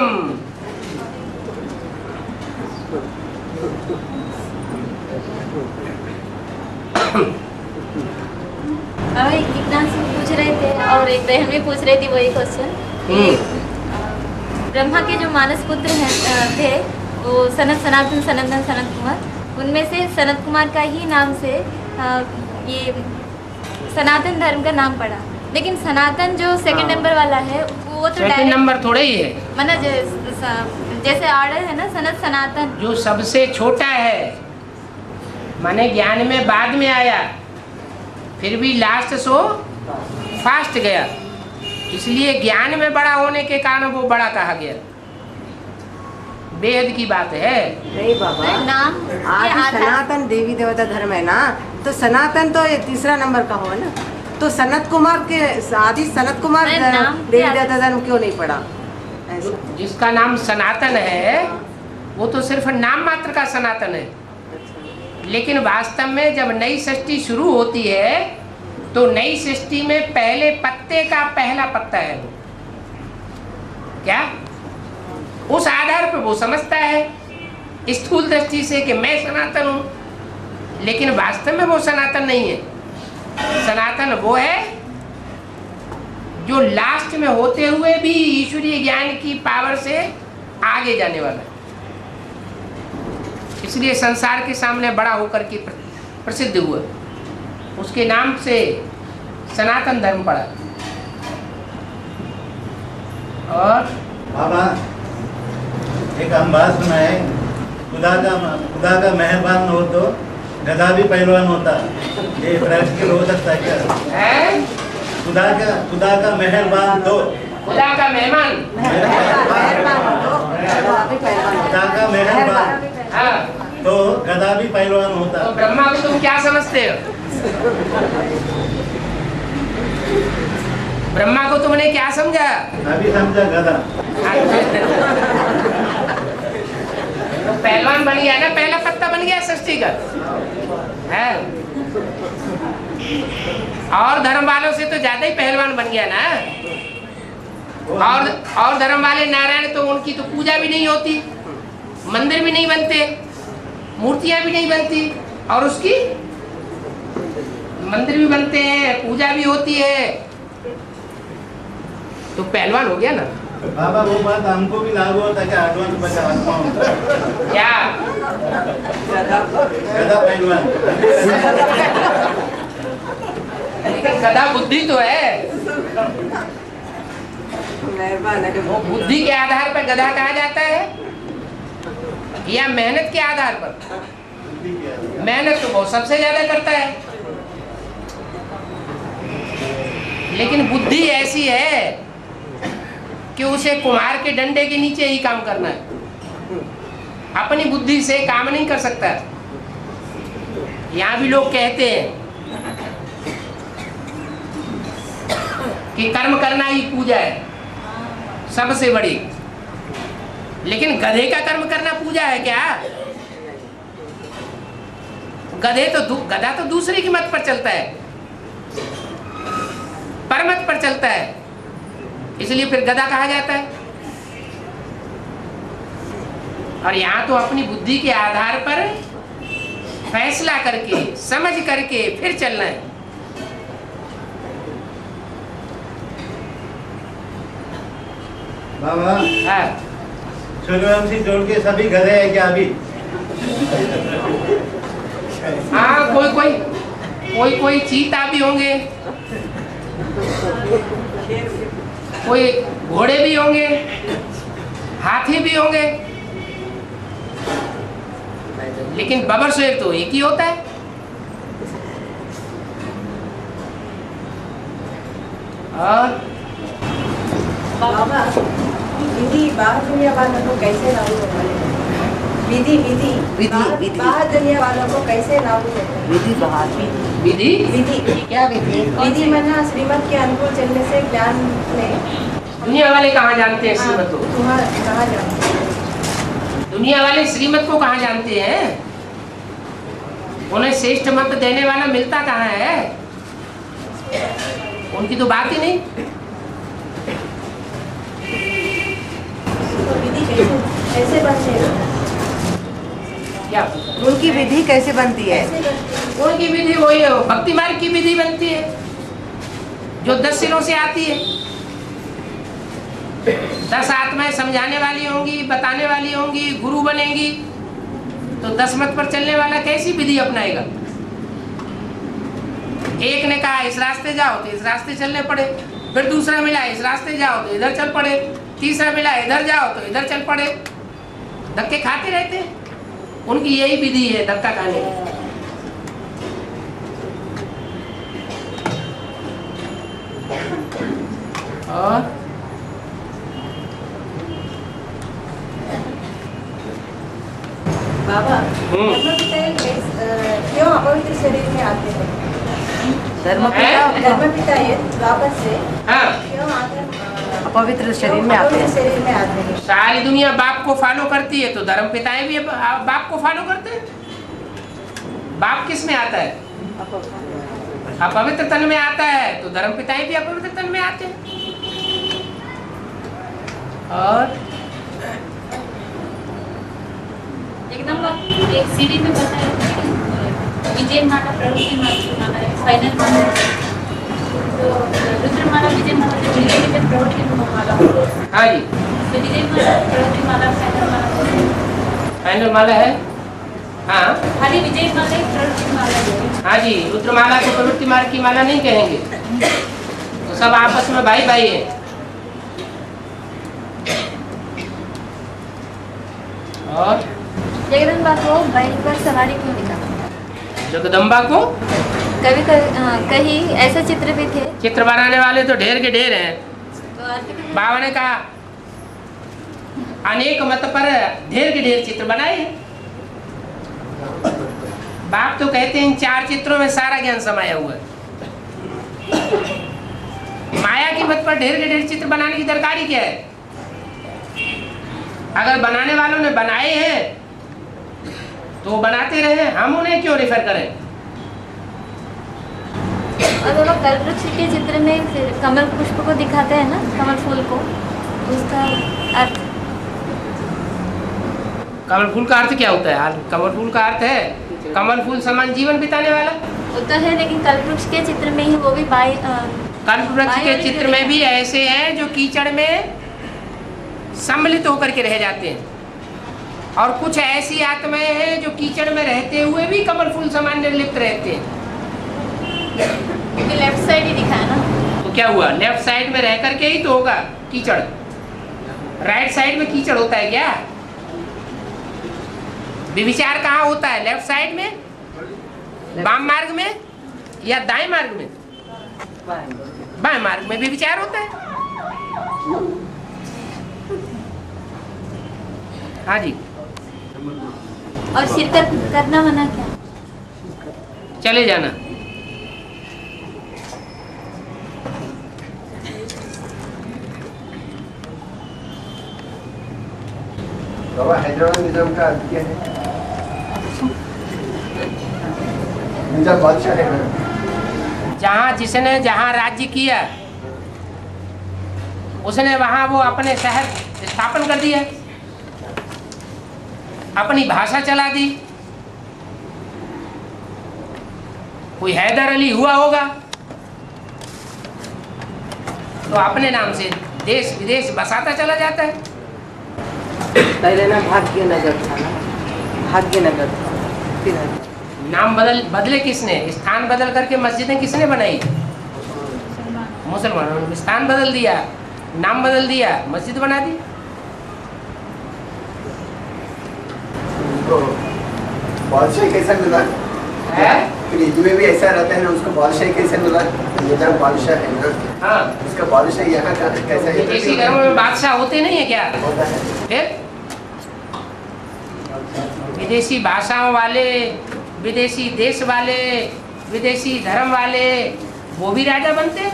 इतना से पूछ रहे थे और एक बहन भी पूछ रही थी वही क्वेश्चन। ब्रह्मा के जो मानस पुत्र थे वो सनातन सनत कुमार, उनमें से सनत कुमार का ही नाम से ये सनातन धर्म का नाम पड़ा। लेकिन सनातन जो सेकंड नंबर वाला है वो तो सेकंड नंबर थोड़ा ही है, मतलब जैसे ऑर्डर है ना सनत सनातन, जो सबसे छोटा है माने ज्ञान में बाद में आया, फिर भी लास्ट सो फास्ट गया, इसलिए ज्ञान में बड़ा होने के कारण वो बड़ा कहा गया। बेहद की बात है। नहीं बाबा, नाम आदि सनातन देवी देवता धर्म है ना, तो सनातन तो ये तीसरा नंबर का हो ना, तो सनत कुमार के आदि सनत कुमार देवी देवता धर्म क्यों नहीं पड़ा? जिसका नाम सनातन है वो तो सिर्फ नाम मात्र का सनातन है, लेकिन वास्तव में जब नई सृष्टि शुरू होती है तो नई सृष्टि में पहले पत्ते का पहला पत्ता है वो। क्या उस आधार पर वो समझता है स्थूल दृष्टि से कि मैं सनातन हूं, लेकिन वास्तव में वो सनातन नहीं है। सनातन वो है जो लास्ट में होते हुए भी ईश्वरीय ज्ञान की पावर से आगे जाने वाला है। इसलिए संसार के सामने बड़ा होकर के प्रसिद्ध हुआ, उसके नाम से सनातन धर्म पड़ा। और बाबा एक हम बात सुना है, खुदा का मेहरबान हो तो गधा भी पहलवान होता। ये प्रैक्टिकल हो सकता है क्या? है खुदा का मेहरबान तो खुदा का मेहमान, खुदा का मेहरबान हाँ, तो गधा भी पहलवान होता। तो ब्रह्मा को तुम क्या समझते हो? ब्रह्मा को तुमने क्या समझा? अभी समझा गधा। तो पहलवान बन गया ना, पहला पत्ता बन गया सृष्टि का है। और धर्म वालों से तो ज्यादा ही पहलवान बन गया ना। और धर्म वाले नारायण तो उनकी तो पूजा भी नहीं होती, मंदिर भी नहीं बनते, मूर्तियां भी नहीं बनती, और उसकी मंदिर भी बनते हैं, पूजा भी होती है, तो पहलवान हो गया ना। बाबा वो बात हमको भी लागू होता है, एडवांस बचा क्या गधा पहलवान? लेकिन गधा बुद्धि तो है। मेहरबान है। वो बुद्धि के आधार पर गधा कहा जाता है या मेहनत के आधार पर? मेहनत तो वो सबसे ज्यादा करता है, लेकिन बुद्धि ऐसी है कि उसे कुम्हार के डंडे के नीचे ही काम करना है, अपनी बुद्धि से काम नहीं कर सकता। यहाँ भी लोग कहते हैं कि कर्म करना ही पूजा है सबसे बड़ी, लेकिन गधे का कर्म करना पूजा है क्या? गधा तो दूसरे की मत पर चलता है, परमत पर चलता है, इसलिए फिर गधा कहा जाता है। और यहाँ तो अपनी बुद्धि के आधार पर फैसला करके समझ करके फिर चलना है। बाबा हाँ, सूर्यवंशी जोड़ के सभी गधे हैं क्या अभी? हाँ, कोई चीता भी होंगे, कोई घोड़े भी होंगे, हाथी भी होंगे, लेकिन बबर शेर तो एक ही होता है। और बाबा विधि बाहर दुनिया वालों को कैसे लागू होता है? विधि बाहर दुनिया वालों को कैसे लागू होता है? विधि क्या विधि मना श्रीमत के अनुकूल चलने से ज्ञान में। दुनिया वाले कहाँ जानते हैं श्रीमत को? कहाँ जानते हैं? दुनिया वाले श्रीमत को कहाँ जानते हैं? उन्हें श्रेष्ठ मत देने वाला मिलता कहाँ है? उनकी तो बात ही नहीं। तो विधि कैसे बनती है? क्या उनकी विधि कैसे बनती है? उनकी विधि वही है, भक्ति मार्ग की विधि बनती है जो 10 सिरों से आती है। 10 आत्माएं समझाने वाली होंगी, बताने वाली होंगी, गुरु बनेंगी, तो 10 मत पर चलने वाला कैसी विधि अपनाएगा? एक ने कहा इस रास्ते जाओ तो इस रास्ते चलने पड़े, फिर दूसरा मिला इस रास्ते जाओ तो इधर चल पड़े, तीसरा मिला इधर जाओ तो इधर चल पड़े। धक्के खाते रहते हैं, उनकी यही विधि है धक्का खाने की। और बाबा क्यों अपवित्र शरीर में आते हैं? धर्मपिता ये वापस से क्यों आकर अपवित्र शरीर में आते हैं? सारी दुनिया बाप को फॉलो करती है तो धर्म पिताएं भी बाप को फॉलो करते हैं। बाप किस में आता है? अपवित्र तन में आता है, तो धर्म पिताएं भी अपवित्र तन में आते हैं। और एकदम एक सीढ़ी में बताया विजय माला, प्रवृत्ति माला है, फाइनल माला है। तो रुद्र माला, विजय माला, विजय प्रवृत्ति माला। हाँ जी, तो विजय माला, प्रवृत्ति माला, फाइनल माला है। हाँ, खाली विजय माला एक प्रवृत्ति माला है। हाँ जी, रुद्र माला को प्रवृत्ति मार्ग की माला नहीं कहेंगे, तो सब आपस में भाई भाई है। और जगदम्बा को बैल पर सवारी क्यों निकाला? जगदम्बा को कहीं ऐसे चित्र भी थे। चित्र बनाने वाले तो ढेर के ढेर हैं। तो बाबा ने कहा अनेक मत पर ढेर के ढेर चित्र बनाए हैं। बाप तो कहते हैं इन 4 चित्रों में सारा ज्ञान समाया हुआ है। माया की मत पर ढेर के ढेर चित्र बनाने की दरकारी क्या है? अगर बनाने वालों ने बनाए हैं तो बनाते रहे, हम उन्हें क्यों रेफर करें? और वो लोग कल्पवृक्ष के चित्र में फिर कमल पुष्प को दिखाते हैं ना, कमल फूल को, उसका अर्थ। कमल फूल का अर्थ क्या होता है? कमल फूल का अर्थ है कमल फूल समान जीवन बिताने वाला। वो तो है, लेकिन कल्पवृक्ष के चित्र में ही वो भी कल्पवृक्ष के चित्र में भी ऐसे हैं जो कीचड़ में सम्मिलित होकर के रह जाते हैं, और कुछ ऐसी आत्माएं हैं जो कीचड़ में रहते हुए भी कमल फूल समान निर्लिप्त रहते हैं। लेफ्ट साइड ही दिखा है ना, तो क्या हुआ? लेफ्ट साइड में रह करके ही तो होगा। कीचड़, राइट साइड में कीचड़ होता है क्या? विविचार कहाँ होता है? लेफ्ट साइड में, वाम मार्ग में या दाएं मार्ग में? बाएं मार्ग में विविचार होता है। हाँ जी। और शिरकत करना मना क्या? चले जाना। बाबा हैदराबाद निजाम का क्या है? निजाम बादशाह है ना? जहाँ जिसने जहाँ राज्य किया उसने वहाँ वो अपने शहर स्थापन कर दिया, अपनी भाषा चला दी। कोई हैदर अली हुआ होगा तो अपने नाम से देश विदेश बसाता चला जाता है। पहले ना भाग्यनगर था ना, भाग्यनगर था, फिर नाम बदले किसने? स्थान बदल करके मस्जिदें किसने बनाई? मुसलमानों ने स्थान बदल दिया, नाम बदल दिया, मस्जिद बना दी। तो बादशाह कैसा मिला है? हिंदू में भी ऐसा रहता है ना, उसको बादशाह कैसे मिला? निजाम बादशाह है ना? हाँ, उसका बादशाह यहाँ का कैसा है? विदेशी घरों में बादशाह होते नहीं है क्या? होता है। फिर विदेशी भाषाओं वाले, विदेशी देश वाले, विदेशी धर्म वाले वो भी राजा बनते हैं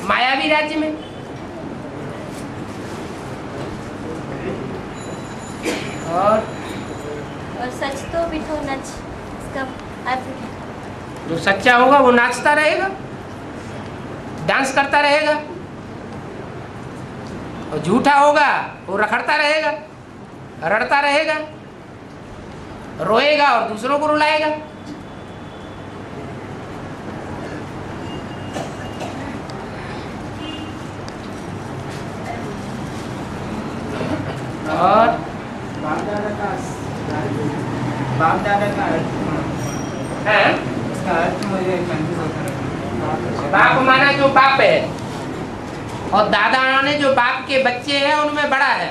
मायावी राज्य में। और सच तो बिठो नच, इसका अर्थ क्या? जो सच्चा होगा वो नाचता रहेगा, डांस करता रहेगा, और झूठा होगा वो रखड़ता रहेगा, रड़ता रहेगा, रोएगा और दूसरों को रुलाएगा। और बाप दादा का अर्थ है? इसका अर्थ मुझे कंफ्यूज होता है। बाप माना जो बाप है, और दादा ने जो बाप के बच्चे हैं उनमें बड़ा है।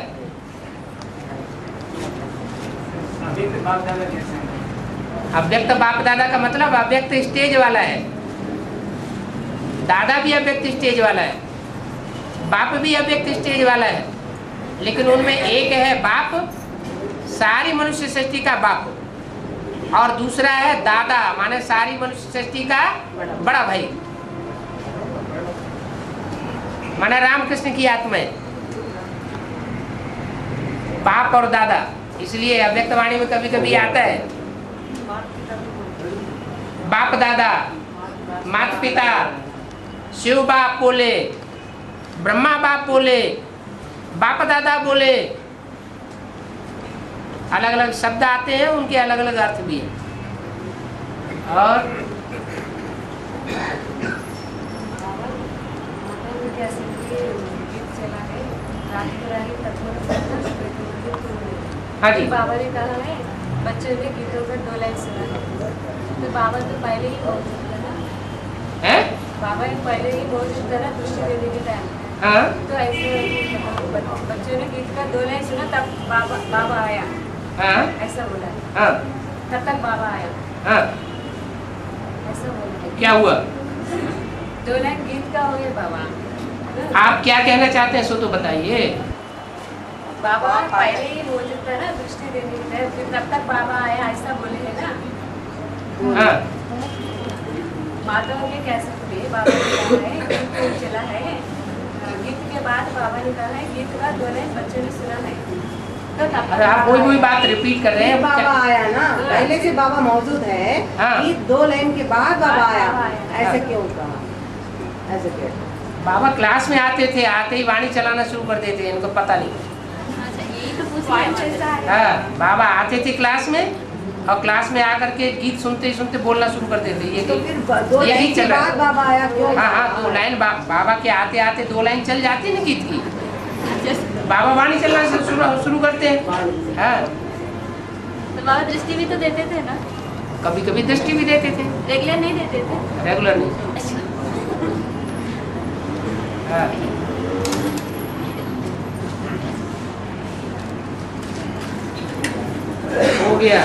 अभी तो बाप दादा कैसे हैं? अव्यक्त बाप दादा का मतलब अव्यक्त स्टेज वाला है। दादा भी अव्यक्त स्टेज वाला है, बाप भी अव्यक्त स्टेज वाला है, लेकिन उनमें एक है बाप, सारी मनुष्य सृष्टि का बाप, और दूसरा है दादा माने सारी मनुष्य सृष्टि का बड़ा भाई, माने रामकृष्ण की आत्माएं, बाप और दादा। इसलिए अव्यक्त वाणी में कभी कभी आता है बाप दादा, माता पिता, शिव बाप बोले, ब्रह्मा बाप बोले, बाप दादा बोले, अलग अलग शब्द आते हैं, उनके अलग अलग अर्थ भी है। और हाँ जी, बाबा ने कहा है बच्चों ने गीतों का 2 लाइन सुना है, तो बाबा तो पहले ही बोल चुका था है? बाबा पहले ही बोल चुका था दृष्टि देने के टाइम। हाँ, तो ऐसे बच्चों ने गीत का 2 लाइन सुना तब बाबा आया, हाँ, ऐसा बोला। हाँ, तब तक बाबा आया, हाँ, ऐसा बोला। क्या हुआ? 2 लाइन गीत का हो गया बाबा। आप क्या कहना चाहते हैं सो तो बताइए। बाबा पहले ही बोल चुका ना दृष्टि देने के टाइम, फिर तब तक बाबा आया, ऐसा बोले है ना। हाँ, माता के कैसे बोले बाबा ने कहा है गीत चला है, गीत के बाद बाबा ने कहा है गीत का 2 लाइन बच्चों ने सुना है, तो तब अरे आप कोई बात रिपीट कर रहे हैं। बाबा आया ना, पहले से बाबा मौजूद है, हाँ। ये 2 लाइन के बाद बाबा आया, ऐसे हाँ। क्यों कहा? ऐसे क्यों? बाबा क्लास में आते थे, आते ही वाणी चलाना शुरू कर देते, इनको पता नहीं। हाँ, बाबा आते थे क्लास में, और क्लास में आकर के गीत सुनते ही सुनते बोलना शुरू कर देते। ये तो फिर 2 लाइन के बाद बाबा आया क्यों? हाँ हाँ, 2 लाइन बाबा के आते आते 2 लाइन चल जाती है ना गीत की, बाबा वाणी चलना शुरू करते हैं। हाँ, तो बाबा दृष्टि भी तो देते थे ना? कभी कभी दृष्टि भी देते थे, रेगुलर नहीं देते थे। रेगुलर नहीं। हाँ, गया।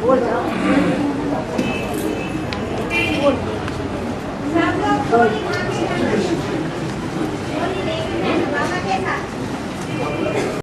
बोल जा।